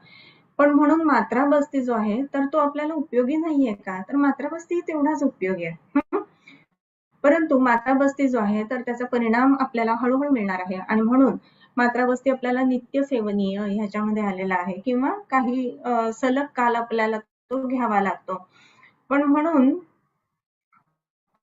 [SPEAKER 1] पण म्हणून मात्रा बस्ती जो आहे तर तो आपल्याला उपयोगी नाहीये का? तर मात्रा बस्ती तेवढाच उपयोगी आहे. परंतु मात्रा बस्ती जो आहे तर त्याचा परिणाम आपल्याला हळूहळू मिळणार आहे आणि म्हणून मात्रा बस्ती आपल्याला नित्य सेवनीय ह्याच्यामध्ये आलेला आहे किंवा काही सलग काल आपल्याला तो घ्यावा लागतो. पण म्हणून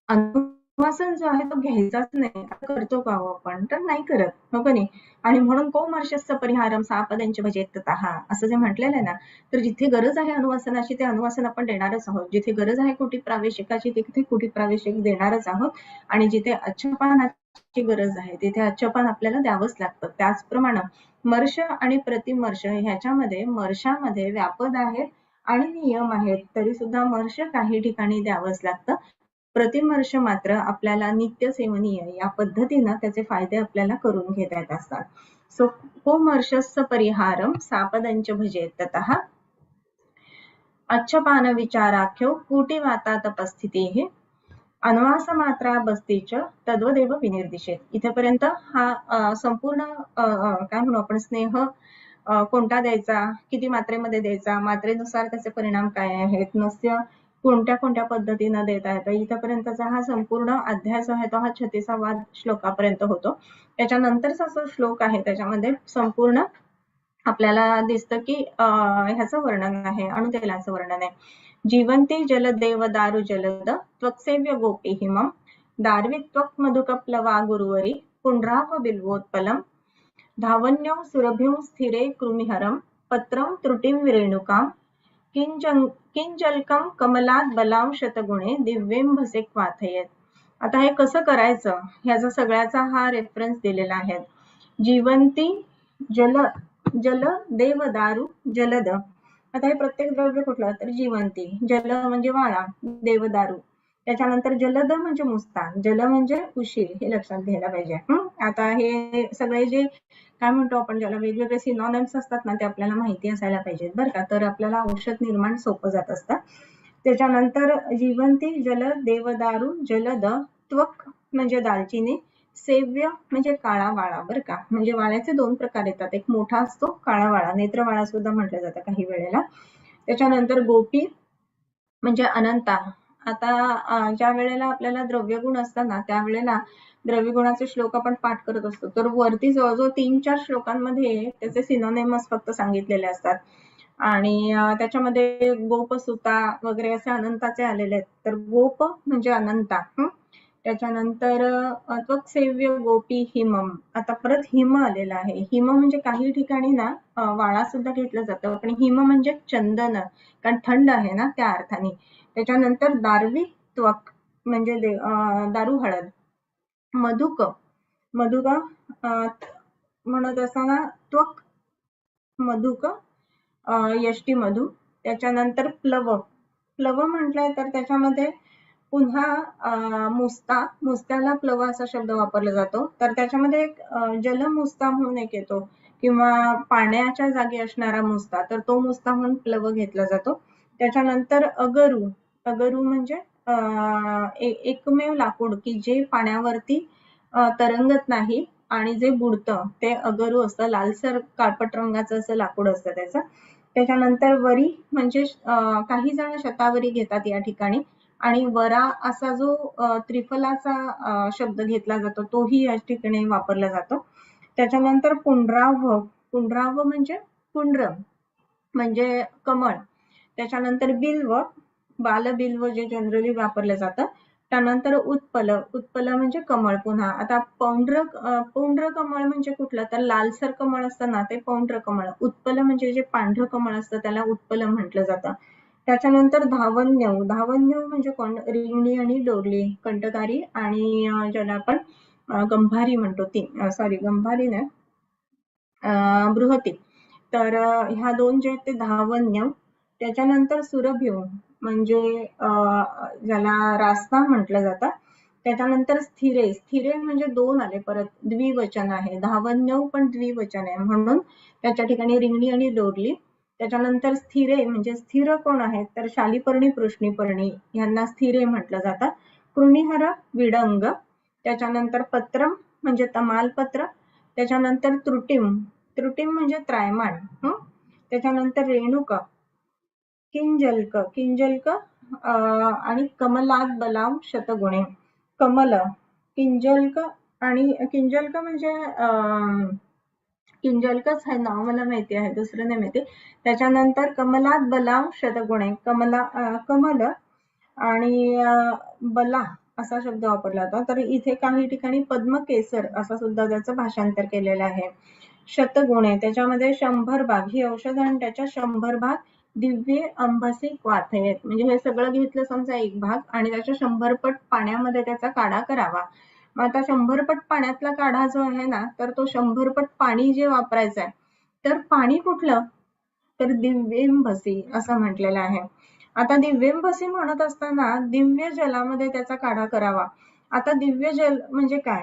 [SPEAKER 1] अनुवासन जो आहे तो घ्यायचाच नाही. करतो का हो आपण? तर नाही करत, हो का नाही? आणि म्हणून कोमर्शस्य परिहारम सापदंच भजेततः असं जे म्हटलेलं आहे ना, तर जिथे गरज आहे अनुवासनाची ते अनुवासन आपण देणारच आहोत. जिथे गरज आहे कुटीप्रावेशिकाची तिथे कुटीप्रावेशिक देणारच आहोत आणि जिथे अच्छपानाची गरज आहे तिथे अच्छपान आपल्याला द्यावंच लागतं. त्याचप्रमाणे मर्श आणि प्रतिमर्श ह्याच्यामध्ये मर्शामध्ये व्यापद आहेत आणि नियम आहेत, तरी सुद्धा मर्श काही ठिकाणी द्यावंच लागतं. प्रतिमर्श मात्र आपल्याला नित्य सेवनीय या पद्धतीनं त्याचे फायदे आपल्याला करून घेता येत असतात. सो कोमर्शस्य परिहारम सापदंच भजेततः अच्छपान विचाराख्यो कुटीवातातपस्थितीः अनुवास मात्रा बस्तीच तद्वदेव विनिर्दिशेत. इथेपर्यंत हा संपूर्ण काय म्हणू आपण स्नेह कोणता द्यायचा, किती मात्रेमध्ये द्यायचा, मात्रेनुसार त्याचे परिणाम काय आहेत, नस्य कोणत्या कोणत्या पद्धतीनं देता येतं, इथपर्यंतचा हा संपूर्ण अध्याय जो आहे तो हा 36वा श्लोकापर्यंत होतो. त्याच्यानंतरचा जो श्लोक आहे त्याच्यामध्ये संपूर्ण आपल्याला दिसतं की ह्याचं वर्णन आहे, अणुतेलाचं वर्णन आहे. जीवंती जलदेव दारु जलद त्वक्सेव्य गोपी हिमम दार्वित्वक मधुकप्लवा गुरुवरी पुंड्राव बिल्वोत्पलम धावन्यो सुरभ्यो स्थिरे कृमिहरम पत्रम त्रुटिं रेणुकाम किंजलकम कमलात बलाम शतगुणे दिव्येंभसे क्वाथयेत. आता हे कसं करायचं ह्याचा सगळ्याचा हा रेफरन्स दिलेला आहे. जीवंती जल देव दारू जलद. आता हे प्रत्येक द्रव्य कुठलं तर जीवंती, जल म्हणजे वाळा, देवदारू, त्याच्यानंतर जलद म्हणजे मुस्तान, जल म्हणजे उशीर, हे लक्षात घ्यायला पाहिजे. आता हे सगळे जे काय म्हणतो आपण ज्याला वेगवेगळे सिनॉनिम्स असतात ना ते आपल्याला माहिती असायला पाहिजेत बरं का, तर आपल्याला औषध निर्माण सोपं जात असतं. त्याच्यानंतर जिवंती जल देवदारू जलद त्वक म्हणजे दालचिनी, सेव्य म्हणजे काळा वाळा बरं का. म्हणजे वाळ्याचे दोन प्रकार येतात, एक मोठा असतो काळा वाळा, नेत्रवाळा सुद्धा म्हटलं जातं काही वेळेला. त्याच्यानंतर गोपी म्हणजे अनंता. आता ज्या वेळेला आपल्याला द्रव्यगुण असतात ना त्यावेळेला द्रव्यगुणाचे श्लोक आपण पाठ करत असतो, तर वरती जवळजवळ 3-4 श्लोकांमध्ये त्याचे सिनोनिमस फक्त सांगितलेले असतात आणि त्याच्यामध्ये गोपसुता वगैरे असे अनंताचे आलेले आहेत. तर गोप म्हणजे अनंता. त्याच्यानंतर त्वक्सेव्य गोपी हिमम. आता परत हिम आलेला आहे. हिम म्हणजे काही ठिकाणी ना वाळा सुद्धा घेतलं जातं, पण हिम म्हणजे चंदन, कारण थंड आहे ना त्या अर्थाने. त्याच्यानंतर दारवी त्वक म्हणजे दारू हळद. मधुक मधुक म्हणत असताना त्वक मधुक यष्टी मधु. त्याच्यानंतर प्लव. प्लव म्हटलंय तर त्याच्यामध्ये पुन्हा मुस्त्याला प्लव असा शब्द वापरला जातो. तर त्याच्यामध्ये एक जलमुस्ता म्हणून एक येतो किंवा पाण्याच्या जागी असणारा मुस्ता, तर तो मुस्ता म्हणून प्लव घेतला जातो. त्याच्यानंतर अगरू. अगरू म्हणजे एकमेव लाकूड की जे पाण्यावरती तरंगत नाही आणि जे बुडतं ते अगरू असतं. लालसर काळपट रंगाचं असं लाकूड असतं त्याचं. त्याच्यानंतर वरी म्हणजे काही जण शतावरी घेतात या ठिकाणी, आणि वरा असा जो त्रिफलाचा शब्द घेतला जातो तोही या ठिकाणी वापरला जातो. त्याच्यानंतर पुंड्राव. पुंड्राव म्हणजे पुंड्र म्हणजे कमळ. त्याच्यानंतर बिल्व, बालबिल्व जे जनरली वापरलं जातं. त्यानंतर उत्पल. उत्पल म्हणजे कमळ पुन्हा. आता पौंड्र कमळ म्हणजे कुठलं, तर लालसर कमळ असतं ना ते पौंड्र कमळ. उत्पल म्हणजे जे पांढरं कमळ असतं त्याला उत्पल म्हटलं जातं. त्याच्यानंतर धावन्यव. धावन्यव म्हणजे कोण, रिंगणी आणि डोरली, कंटकारी आणि ज्याला आपण गंभारी म्हणतो ती, सॉरी गंभारी नाही, बृहती. तर ह्या दोन जे आहेत ते धावन्यव. त्याच्यानंतर सुरभिव म्हणजे ज्याला रास्ता म्हटलं जातं. त्याच्यानंतर स्थिरे. स्थिरे म्हणजे दोन आले परत, द्विवचन आहे. धावन्यव पण द्विवचन आहे म्हणून त्याच्या ठिकाणी रिंगणी आणि डोरली. त्याच्यानंतर स्थिरे म्हणजे स्थिर कोण आहेत, तर शालीपर्णी कृष्णीपर्णी यांना स्थिरे म्हटलं जातं. कृणिहर विडंग. त्याच्यानंतर पत्रम म्हणजे तमालपत्र. त्याच्यानंतर त्रुटिम. त्रुटिम म्हणजे त्रायमाण. त्याच्यानंतर रेणुक, किंजल्क. किंजल्क आणि कमलात बलाव शतगुणे. कमल, किंजल्क आणि किंजल्क म्हणजे किंजल्कच आहे नाव मला माहिती आहे, दुसरं नाही माहिती. त्याच्यानंतर कमलात बलाव शतगुणे. कमल आणि बला असा शब्द वापरला जातो. तर इथे काही ठिकाणी पद्मकेसर असं सुद्धा त्याचं भाषांतर केलेलं आहे. शतगुणे त्याच्यामध्ये 100 भाग ही औषध आणि त्याच्या 100 भाग दिव्य अंबसी क्वाथयेत. म्हणजे हे सगळं घेतलं समजा एक भाग आणि त्याच्या 100 पट पाण्यामध्ये त्याचा काढा करावा. मग आता 100 पट पाण्यातला काढा जो आहे ना, तर तो 100 पट पाणी जे वापरायचं आहे, तर पाणी कुठलं, तर दिव्येंबसी असं म्हटलेलं आहे. आता दिव्येंबसी म्हणत असताना दिव्य जलामध्ये त्याचा काढा करावा. आता दिव्य जल म्हणजे काय,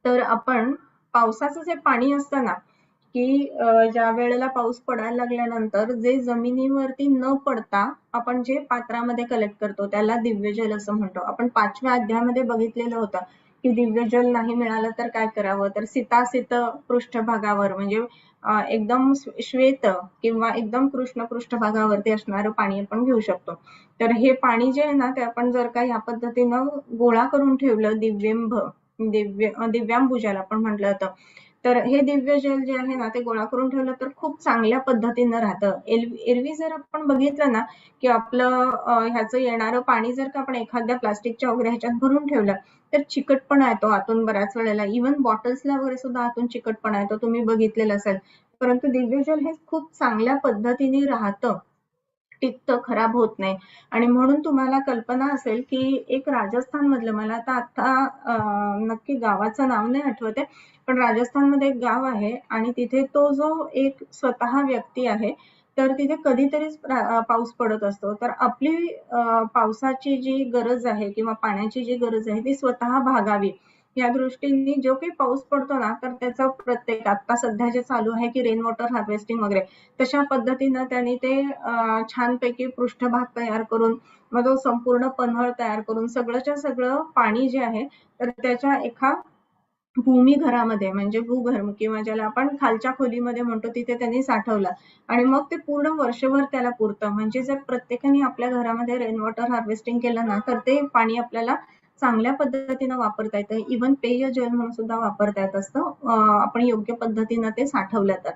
[SPEAKER 1] तर आपण पावसाचं जे पाणी असतं ना, की ज्या वेळेला पाऊस पडायला लागल्यानंतर जे जमिनीवरती न पडता आपण जे पात्रामध्ये कलेक्ट करतो त्याला दिव्य जल असं म्हणतो. आपण 5व्या अध्यायामध्ये बघितलेलं होतं की दिव्य जल नाही मिळालं तर काय करावं, तर सीतासित पृष्ठभागावर म्हणजे एकदम श्वेत किंवा एकदम कृष्ण पृष्ठभागावरती असणारं पाणी आपण घेऊ शकतो. तर हे पाणी जे आहे ना ते आपण जर का ह्या पद्धतीनं गोळा करून ठेवलं, दिव्यांबुजाला आपण म्हटलं जातं, तर हे दिव्य जल जे आहे ना ते गोळा करून ठेवलं तर खूप चांगल्या पद्धतीनं राहतं. एरवी जर आपण बघितलं ना की आपलं ह्याचं येणारं पाणी जर का आपण एखाद्या प्लास्टिकच्या वगैरे ह्याच्यात भरून ठेवलं तर चिकटपणा येतो आतून बऱ्याच वेळेला. इव्हन बॉटल्सला वगैरे सुद्धा आतून चिकटपणा येतो, तुम्ही बघितलेलं असेल. परंतु दिव्य जल हे खूप चांगल्या पद्धतीने राहतं, टिकतं, खराब होत नाही. आणि म्हणून तुम्हाला कल्पना असेल की एक राजस्थान मधलं, मला आता नक्की गावाचं नाव नाही आठवत आहे, पण राजस्थानमध्ये एक गाव आहे आणि तिथे तो जो एक स्वतः व्यक्ती आहे, तर तिथे कधीतरीच पाऊस पडत असतो. तर आपली पावसाची जी गरज आहे किंवा पाण्याची जी गरज आहे ती स्वतः भागावी या दृष्टीने जो काही पाऊस पडतो ना, तर त्याचा प्रत्येक आता सध्या जे चालू आहे की रेन वॉटर हार्वेस्टिंग वगैरे, तशा पद्धतीनं त्यांनी ते छानपैकी पृष्ठभाग तयार करून, मग तो संपूर्ण पन्हाळ तयार करून सगळंच्या सगळं पाणी जे आहे तर त्याच्या एका भूमी घरामध्ये म्हणजे भूगर्भ किंवा ज्याला आपण खालच्या खोलीमध्ये म्हणतो तिथे त्यांनी साठवलं आणि मग ते पूर्ण वर्षभर त्याला पुरतं. म्हणजे जर प्रत्येकाने आपल्या घरामध्ये रेन वॉटर हार्वेस्टिंग केलं ना, तर ते पाणी आपल्याला चांगल्या पद्धतीनं वापरता येतं. इव्हन पेयजल म्हणून सुद्धा वापरता येत असतं, आपण योग्य पद्धतीनं ते साठवलं तर.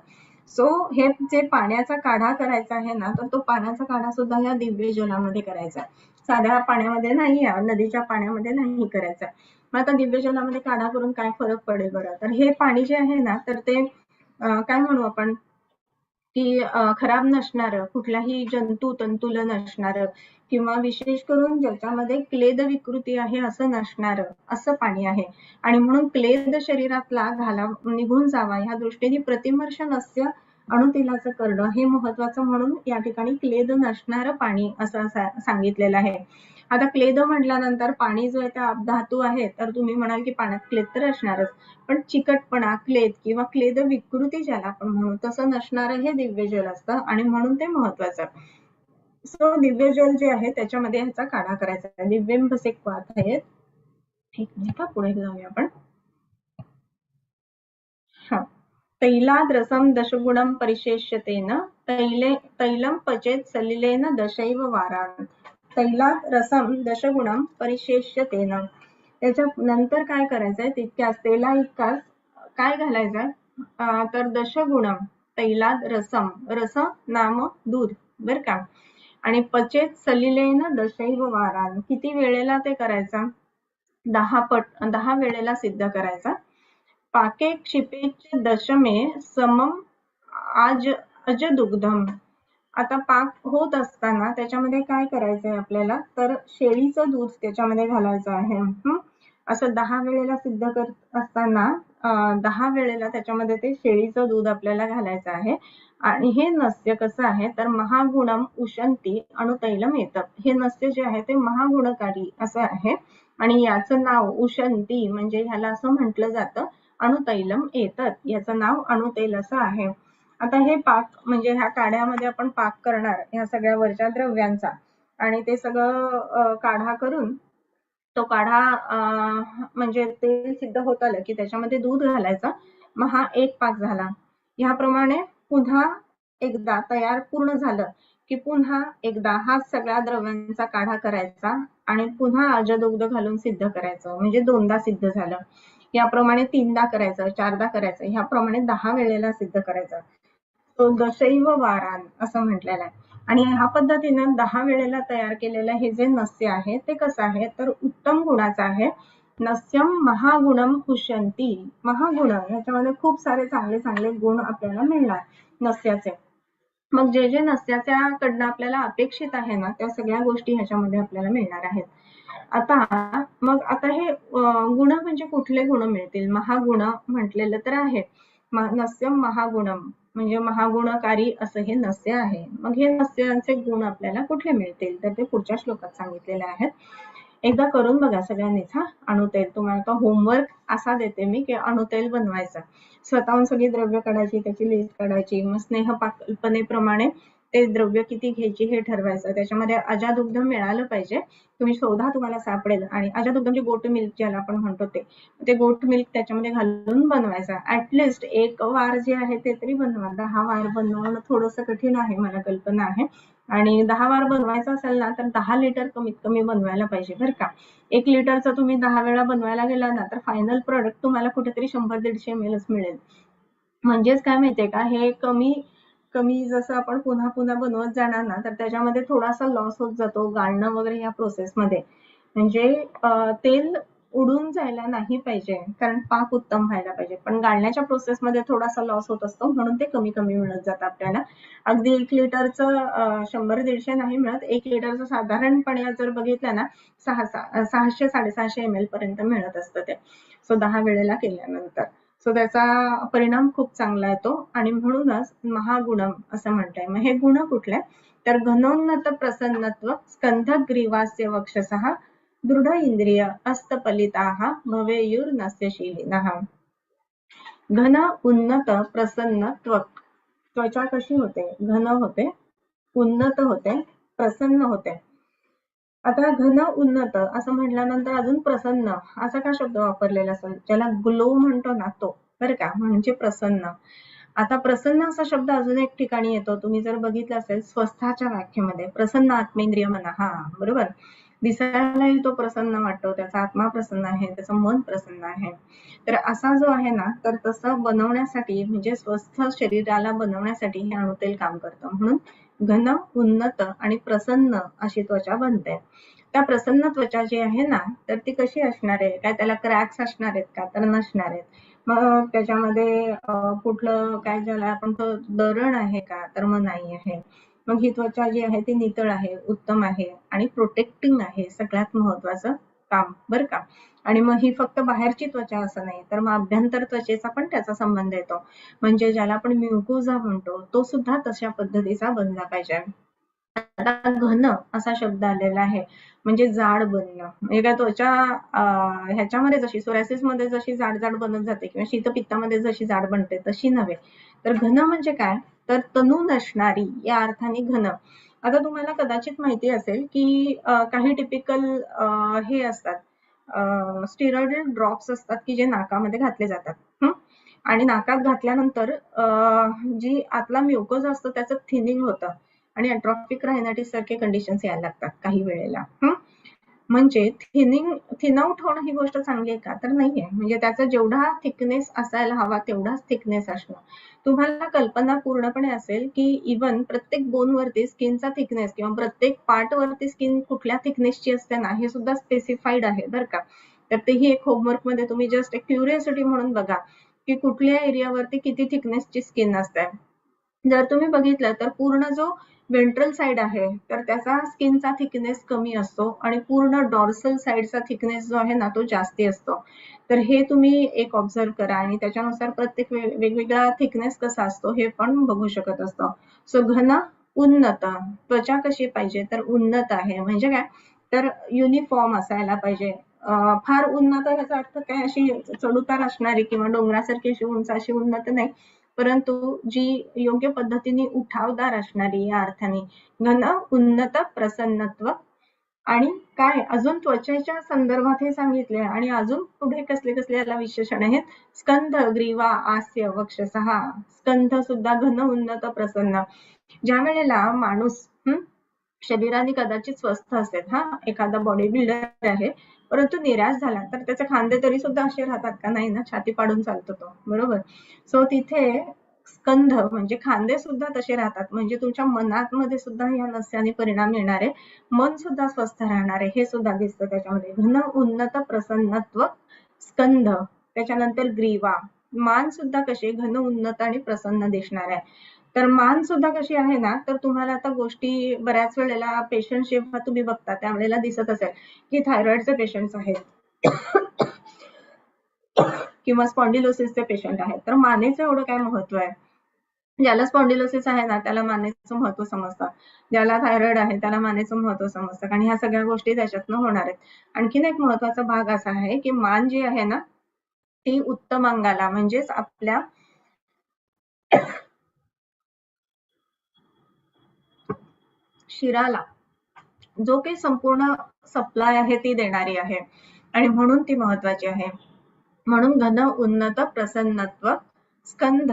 [SPEAKER 1] सो हे जे पाण्याचा काढा करायचा आहे ना, तर तो पाण्याचा काढा सुद्धा या दिव्य जलामध्ये करायचा आहे. साध्या पाण्यामध्ये नाही, नदीच्या पाण्यामध्ये नाही करायचा. मग आता दिव्य जलामध्ये काढा करून काय फरक पडेल बरं? तर हे पाणी जे आहे ना, तर ते काय म्हणू आपण की खराब नसणारं, कुठलाही जंतू तंतुला नसणारं किंवा विशेष करून ज्याच्यामध्ये क्लेद विकृती आहे असं नसणारं असं पाणी आहे. आणि म्हणून क्लेद शरीरातला निघून जावा ह्या दृष्टीने प्रतिवर्ष नस्य अणुतेलाचं करणं हे महत्वाचं म्हणून या ठिकाणी क्लेद नसणारं पाणी असं सांगितलेलं आहे. आता क्लेद म्हटल्यानंतर पाणी जो आहे ते धातू आहे, तर तुम्ही म्हणाल की पाण्यात क्लेद तर असणारच, पण चिकटपणा, क्लेद किंवा क्लेद विकृती ज्याला आपण म्हणू तसं नसणारं हे दिव्य जल असतं आणि म्हणून ते महत्वाचं. सो दिव्य जल जे आहे त्याच्यामध्ये ह्याचा काढा करायचा आहे. दिव्यंबसे क्वाथ आहेत. एक मिनिट पुढे जाऊया आपण. हा, तैलाद रसम दशगुणम परिशेष्यतेन तैलम पचेत सलिलेन दशैव वारान. तैलात रसम दशगुणम परिशेष्यतेन. त्याच्या नंतर काय करायचंय, तितक्याच तेला इतकाच काय घालायचंय, तर दशगुणम तैलात रसम, रस नाम दूध बर का, आणि पचेत सलिलेन दशैव वारान. किती वेळेला ते करायचं, 10 वेळेला सिद्ध करायचा. पाके क्षिपेच दशमे समम आज अजदुग्धम. आता पाक होत असताना त्याच्यामध्ये काय करायचंय आपल्याला, तर शेळीचं दूध त्याच्यामध्ये घालायचं आहे. असं 10 वेळेला सिद्ध करत असताना 10 वेळेला त्याच्यामध्ये ते शेळीचं दूध आपल्याला घालायचं आहे. आणि हे नस्य कसं आहे, तर महागुणम उशंती अणुतैलम येतं. हे नस्य जे आहे ते महागुणकारी असं आहे आणि याचं नाव उशंती म्हणजे ह्याला असं म्हटलं जातं अणुतैलम येतं. याचं नाव अणुतेल असं आहे. आता हे पाक म्हणजे ह्या काढ्यामध्ये आपण पाक करणार ह्या सगळ्या वरच्या द्रव्यांचा आणि ते सगळं काढा करून तो काढा म्हणजे ते सिद्ध होत आलं की त्याच्यामध्ये दूध घालायचा. मग हा एक पाक झाला. ह्याप्रमाणे पुन्हा एकदा तयार पूर्ण झालं की पुन्हा एकदा हा सगळ्या द्रव्यांचा काढा करायचा आणि पुन्हा अजदुग्ध घालून सिद्ध करायचं, म्हणजे दोनदा सिद्ध झालं. याप्रमाणे 3दा करायचं, 4दा करायचं, ह्याप्रमाणे 10 वेळेला सिद्ध करायचं. तो दशैव वारान असं म्हटलेलं आहे. आणि ह्या पद्धतीने 10 वेळेला तयार केलेलं हे जे नस्य आहे ते कसं आहे, तर उत्तम गुणाचं आहे. नस्यम महागुणम पुष्यंती. महागुण याच्यामध्ये खूप सारे चांगले चांगले गुण आपल्याला मिळणार नस्याचे. मग जे जे नस्याच्याकडनं आपल्याला अपेक्षित आहे ना, त्या सगळ्या गोष्टी ह्याच्यामध्ये आपल्याला मिळणार आहेत. आता हे गुण म्हणजे कुठले गुण मिळतील, महागुण म्हटलेलं तर आहे. नस्यम महागुणम म्हणजे महागुणकारी असं हे नस्य आहे. मग हे नस्यांचे गुण आपल्याला कुठले मिळतील, तर ते पुढच्या श्लोकात सांगितलेले आहेत. एकदा करून बघा सगळ्यांनीच. अणुतेल तुम्हाला आता होमवर्क असा देते मी की अणुतेल बनवायचं, स्वतःहून सगळी द्रव्य काढायची, त्याची लिस्ट काढायची, मग स्नेहकल्पनेप्रमाणे ते द्रव्य किती घ्यायची हे ठरवायचं. त्याच्यामध्ये अजादुग्ध मिळालं पाहिजे, तुम्ही शोधा तुम्हाला सापडेल. आणि अजादुग्ध म्हणजे गोट मिल्क ज्याला आपण म्हणतो ते गोट मिल्क त्याच्यामध्ये घालून बनवायचा. ऍटलिस्ट एक वार जे आहे ते तरी बनवा. 10 वार बनवणं थोडंसं कठीण आहे, मला कल्पना आहे. आणि 10 वार बनवायचं असेल ना तर 10 लिटर कमीत कमी बनवायला पाहिजे बरं का. 1 लिटरचं तुम्ही 10 वेळा बनवायला गेला ना तर फायनल प्रोडक्ट तुम्हाला कुठेतरी 100-150 ml मिळेल. म्हणजेच काय माहितीये का, हे कमी जसं आपण पुन्हा पुन्हा बनवत जाणार ना तर त्याच्यामध्ये थोडासा लॉस होत जातो गाळणं वगैरे या प्रोसेसमध्ये. म्हणजे तेल उडून जायला नाही पाहिजे, कारण पाक उत्तम व्हायला पाहिजे, पण गाळण्याच्या प्रोसेसमध्ये थोडासा लॉस होत असतो म्हणून ते कमी कमी मिळत जातं आपल्याला. अगदी 1 लिटरचं 100-150 नाही मिळत. 1 लिटरचं साधारणपणे जर बघितलं ना 600-650 ml पर्यंत मिळत असतं ते. सो 10 वेळेला केल्यानंतर सो त्याचा परिणाम खूप चांगला येतो आणि म्हणूनच महागुणम असं म्हणताय. मग हे गुण कुठले, तर घनोन्नत प्रसन्नत्व, स्कंधग्रीवास्य वक्षसः, दृढ इंद्रिय अस्तपलिताः भवेयुर्नस्यशीलिनः। घन उन्नत प्रसन्न त्वचा कशी होते? घन होते, उन्नत होते, प्रसन्न होते. आता घन उन्नत असं म्हटल्यानंतर अजून प्रसन्न असा का शब्द वापरलेला असेल? ज्याला ग्लो म्हणतो ना तो, बरं का, म्हणजे प्रसन्न. आता प्रसन्न असा शब्द अजून एक ठिकाणी येतो, तुम्ही जर बघितलं असेल स्वस्थाच्या व्याख्येमध्ये, प्रसन्न आत्मेंद्रिय मना. हा बरोबर, दिसायलाही तो प्रसन्न वाटतो, त्याचा आत्मा प्रसन्न आहे, त्याचं मन प्रसन्न आहे. तर असा जो आहे ना, तर तसं बनवण्यासाठी म्हणजे स्वस्थ शरीराला बनवण्यासाठी हे अणुतेल काम करतं. म्हणून घन उन्नत आणि प्रसन्न अशी त्वचा बनते. त्या प्रसन्न त्वचा जी आहे ना, तर ती कशी असणार आहे? काय त्याला क्रॅक्स असणार आहेत का? तर नसणार आहेत. मग त्याच्यामध्ये कुठलं काय ज्याला आपण दरण आहे का? तर मग नाही आहे. मग ही त्वचा जी आहे ती नितळ आहे, उत्तम आहे आणि प्रोटेक्टिंग आहे, सगळ्यात महत्वाचं काम, बरं का. आणि मग ही फक्त बाहेरची त्वचा असं नाही, तर मग अभ्यंतर त्वचेचा पण त्याचा संबंध येतो. म्हणजे ज्याला आपण म्युकोझा म्हणतो, तो सुद्धा तशा पद्धतीचा बनला पाहिजे. आता घन असा शब्द आलेला आहे, म्हणजे जाड बनणं. म्हणजे काय त्वचा ह्याच्यामध्ये जशी सोरायसिस मध्ये जशी जाड जाड बनत जाते किंवा शीतपित्तामध्ये जशी जाड बनते तशी नव्हे. तर घन म्हणजे काय? तर तनू नसणारी या अर्थाने घन. आता तुम्हाला कदाचित माहिती असेल की काही टिपिकल हे असतात स्टिरॉइड ड्रॉप्स असतात की जे नाकामध्ये घातले जातात. आणि नाकात घातल्यानंतर जी आतला म्युकोज असतो त्याचं थिनिंग होतं आणि अट्रॉफिक रायनायटिस सारखे कंडिशन्स यायला लागतात काही वेळेला. म्हणजे थिन आउट होणं ही गोष्ट चांगली आहे का? तर नाहीये. म्हणजे त्याचा जेवढा थिकनेस असायला हवा तेवढाच थिकनेस असणं. तुम्हाला कल्पना पूर्णपणे असेल की इव्हन प्रत्येक बोनवरती स्किनचा थिकनेस किंवा प्रत्येक पार्ट वरती स्किन कुठल्या थिकनेसची असते ना, हे सुद्धा स्पेसिफाईड आहे बरं का. तर तेही एक होमवर्क मध्ये तुम्ही जस्ट एक क्युरिओसिटी म्हणून बघा की कुठल्या एरियावरती किती थिकनेसची स्किन असते. जर तुम्ही बघितलं तर पूर्ण जो वेंट्रल साइड आहे तर त्याचा स्किनचा थिकनेस कमी असतो आणि पूर्ण डॉर्सल साइडचा थिकनेस जो आहे ना तो जास्ती असतो. तर हे तुम्ही एक ऑब्झर्व करा आणि त्याच्यानुसार प्रत्येक वेगवेगळा थिकनेस कसा असतो हे पण बघू शकत असतो. सो घन उन्नत त्वचा कशी पाहिजे? तर उन्नत आहे म्हणजे काय? तर युनिफॉर्म असायला पाहिजे. फार उन्नत ह्याचा अर्थ काय अशी चढउतार असणारी किंवा डोंगरासारखी अशी उंच अशी उन्नत नाही, परंतु जी योग्य पद्धतीने उठावदार असणारी या अर्थाने घन उन्नत प्रसन्नत्व. आणि काय अजून त्वचेच्या संदर्भात हे सांगितले आणि अजून पुढे कसले कसले याला विशेषण आहेत? स्कंध, ग्रीवा, आस्य, वक्षसहा. स्कंध सुद्धा घन उन्नत प्रसन्न. ज्या वेळेला माणूस शरीराने कदाचित स्वस्थ असेल, एखादा बॉडी बिल्डर आहे, परंतु निराश झाला तर त्याचे खांदे तरी सुद्धा असे राहतात का? नाही ना, छाती पाडून चालतो तो, बरोबर. सो तिथे स्कंध म्हणजे खांदे सुद्धा तसे राहतात. म्हणजे तुमच्या मनामध्ये सुद्धा या नस्याने परिणाम येणार आहे, मन सुद्धा स्वस्थ राहणार आहे, हे सुद्धा दिसतं त्याच्यामध्ये. घन उन्नत प्रसन्नत्व स्कंध. त्याच्यानंतर ग्रीवा, मान सुद्धा कसे घन उन्नत आणि प्रसन्न दिसणार आहे. तर मान सुद्धा कशी आहे ना, तर तुम्हाला आता गोष्टी बऱ्याच वेळेला पेशंट जेव्हा तुम्ही बघता त्यावेळेला दिसत असेल की थायरॉइडचे पेशंट्स आहेत किंवा स्पॉन्डिलोसिसचे पेशंट आहेत, तर मानेचं एवढं काय महत्व आहे? ज्याला स्पॉन्डिलोसिस आहे ना त्याला मानेचं महत्व समजतं, ज्याला थायरॉइड आहे त्याला मानेचं महत्व समजतं, आणि ह्या सगळ्या गोष्टी त्याच्यातनं होणार आहेत. आणखीन एक महत्वाचा भाग असा आहे की मान जी आहे ना ती उत्तम अंगाला म्हणजेच आपल्या शिराला जो काही संपूर्ण सप्लाय आहे ती देणारी आहे आणि म्हणून ती महत्वाची आहे. म्हणून घन उन्नत प्रसन्नत्व स्कंध,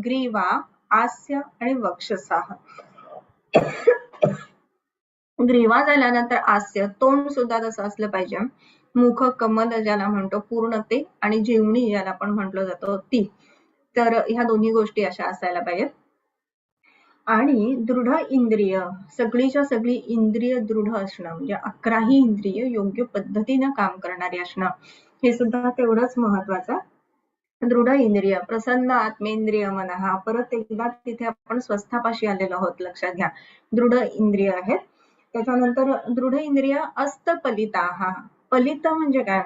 [SPEAKER 1] ग्रीवा, आस्य आणि वक्षसाह. ग्रीवा झाल्यानंतर आस्य, तोंड सुद्धा तसं असलं पाहिजे. मुख कमल ज्याला म्हणतो पूर्णते आणि जीवणी ज्याला आपण म्हटलं जातो ती. तर ह्या दोन्ही गोष्टी अशा असायला पाहिजेत. आणि दृढ इंद्रिय, सगळीच्या सगळी इंद्रिय दृढ असणं म्हणजे 11ही इंद्रिय योग्य पद्धतीनं काम करणारी असणं हे सुद्धा तेवढंच महत्वाचं. दृढ इंद्रिय, प्रसन्न आत्मेंद्रिय मनः. परत एकदा तिथे आपण स्वस्थापाशी आलेलो आहोत, लक्षात घ्या. दृढ इंद्रिय आहेत. त्याच्यानंतर दृढ इंद्रिय अस्तपलिताः. पलित म्हणजे काय?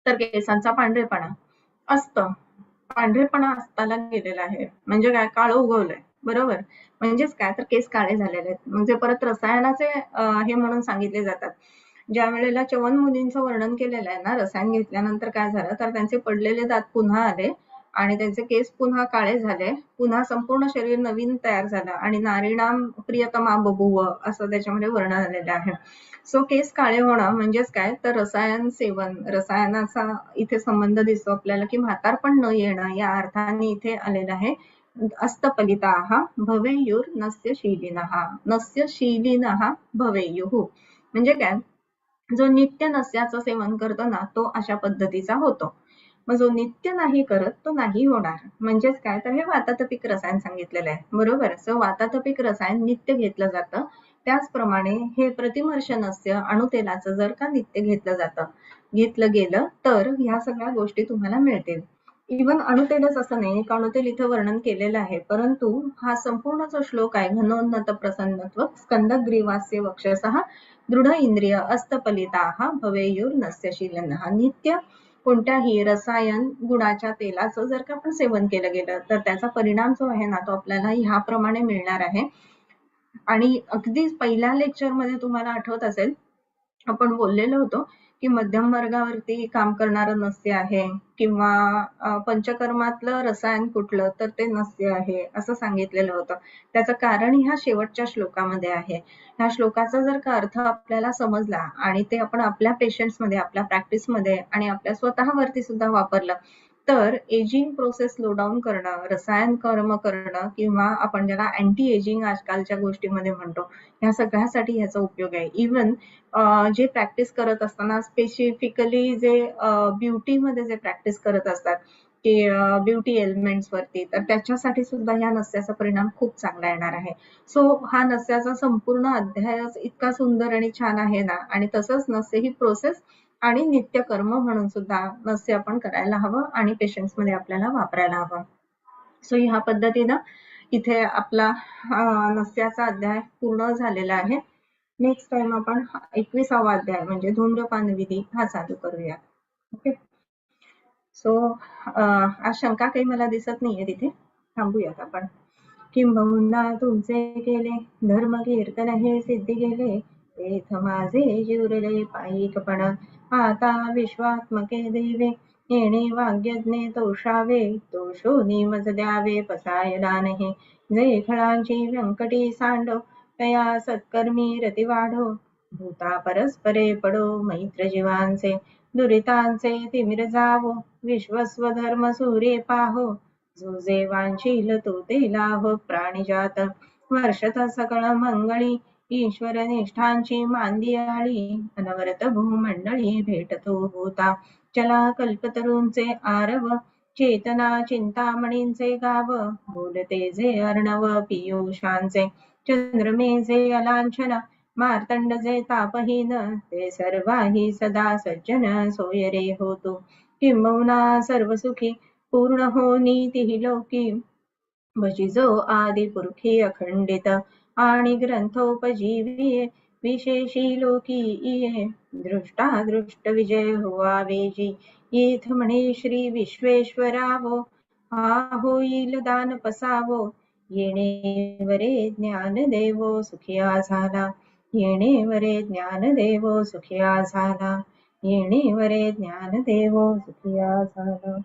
[SPEAKER 1] तर केसांचा पांढरेपणा असतं, पांढरेपणा असताना गेलेला आहे म्हणजे काय? काळं उगवलंय, बरोबर. म्हणजेच काय? तर केस काळे झालेले आहेत. म्हणजे परत रसायनाचे हे म्हणून सांगितले जातात ज्या वेळेला च्यवन मुनींचं वर्णन केलेलं आहे ना, रसायन घेतल्यानंतर काय झालं तर त्यांचे पडलेले दात पुन्हा आले आणि त्यांचे केस पुन्हा काळे झाले, पुन्हा संपूर्ण शरीर नवीन तयार झालं आणि नारीणाम प्रियतमा बभूव असं त्याच्यामध्ये वर्णन आलेलं आहे. सो केस काळे होणं म्हणजेच काय तर रसायन सेवन, रसायनाचा इथे संबंध दिसतो आपल्याला की म्हातारपण न येणं या अर्थाने इथे आलेलं आहे. अस्तपलिताः भवेयुर नस्यशीलिनः, नस्यशीलिनः भवेयुः म्हणजे काय, जो नित्य नस्याचं सेवन करतो ना तो अशा पद्धतीचा होतो. मग जो नित्य नाही करत तो नाही होणार. म्हणजेच काय तर हे वातातपिक रसायन सांगितलेलं आहे, बरोबर. सो वातातपिक रसायन नित्य घेतलं जातं. त्याचप्रमाणे हे प्रतिमर्श नस्य अणुतेलाचं जर का नित्य घेतलं गेलं तर ह्या सगळ्या गोष्टी तुम्हाला मिळतील. इवन अणुतेलच असं नाही, एक अणुतेल इथं वर्णन केलेलं आहे, परंतु हा संपूर्ण जो श्लोक आहे, घनोन्नत प्रसन्नत्व स्कंदग्रीवास्य वक्षसः दृढ इंद्रिय अस्तपलिताः भवेयुर नस्यशीलनः. नित्य कोणत्याही रसायन गुणाच्या तेलाचं जर का आपण सेवन केलं गेलं तर त्याचा परिणाम जो आहे ना तो आपल्याला ह्याप्रमाणे मिळणार आहे. आणि अगदी पहिल्या लेक्चरमध्ये तुम्हाला आठवत असेल आपण बोललेलो होतो की मध्यम वर्गावरती काम करणारं नस्य आहे किंवा पंचकर्मातलं रसायन कुठलं तर ते नस्य आहे असं सांगितलेलं होतं. त्याचं कारण ह्या शेवटच्या श्लोकामध्ये आहे. ह्या श्लोकाचा जर का अर्थ आपल्याला समजला आणि ते आपण आपल्या पेशंट्समध्ये, आपल्या प्रॅक्टिसमध्ये आणि आपल्या स्वतःवरती सुद्धा वापरलं तर एजिंग प्रोसेस स्लो डाऊन करणं, रसायन कर्म करणं किंवा आपण ज्याला अँटी एजिंग आजकालच्या गोष्टीमध्ये म्हणतो, ह्या सगळ्यासाठी ह्याचा उपयोग आहे. इव्हन जे प्रॅक्टिस करत असताना स्पेसिफिकली जे ब्युटीमध्ये जे प्रॅक्टिस करत असतात की ब्युटी एलिमेंट्स वरती, तर त्याच्यासाठी सुद्धा ह्या नस्याचा परिणाम खूप चांगला येणार आहे. सो हा नस्याचा संपूर्ण अध्याय इतका सुंदर आणि छान आहे ना, आणि तसंच नस्य ही प्रोसेस आणि नित्यकर्म म्हणून सुद्धा नस्य आपण करायला हवं आणि पेशंट्स मध्ये आपल्याला वापरायला हवं. सो ह्या पद्धतीनं इथे आपला नस्याचा अध्याय पूर्ण झालेला आहे. नेक्स्ट टाइम आपण 21वा अध्याय म्हणजे धूम्रपान विधी हा चालू करूया. ओके. सो आज शंका काही मला दिसत नाहीये तिथे, थांबूयात आपण. किंबहुना तुमचे केले धर्म कीर्तन हे सिद्धी गेले, तेथ माझे जिवरले पायिकपण. आता विश्वात्मके देवे येणे वाग्यज्ञे तोषावे, तोषोनी मज द्यावे पसायला नाही. जे फळांची व्यंकटी सांडो, तया सत्कर्मी रती वाढो. भूता परस्परे पडो मैत्र जीवांचे, दुरितांचे तिमिर जावो. विश्वस्वधर्म सूर्ये पाहो, जो जे वांछील तो ते लाहो. प्राणिजात वर्षत सकळ मंगळी, ईश्वर निष्ठांची मांदियाळी. अनवरत भूमंडळी भेटतो होता, चला कल्पतरूंचे आरव. चेतना चिंतामणींचे गाव, बोलते जे अर्णव पियुषांचे. चंद्रमे जे अलांछन, मार्तंड जे तापहीन. ते सर्वाही सदा सज्जन सोय रे होतो. किंबहुना सर्व सुखी पूर्ण हो नीती लोकी. भजिजो आदि पुरखी अखंडित, आणि ग्रंथोपजीवी विशेषी लोकी ये. दृष्टा दृष्ट विजय होवावे जी, येथ म्हणे श्री विश्वेश्वरावो. हा होईल दान पसावो, येणे वरे ज्ञान देवो सुखिया झाला. येणे वरे ज्ञान देवो सुखिया झाला. येणे वरे ज्ञान देवो सुखिया झाला.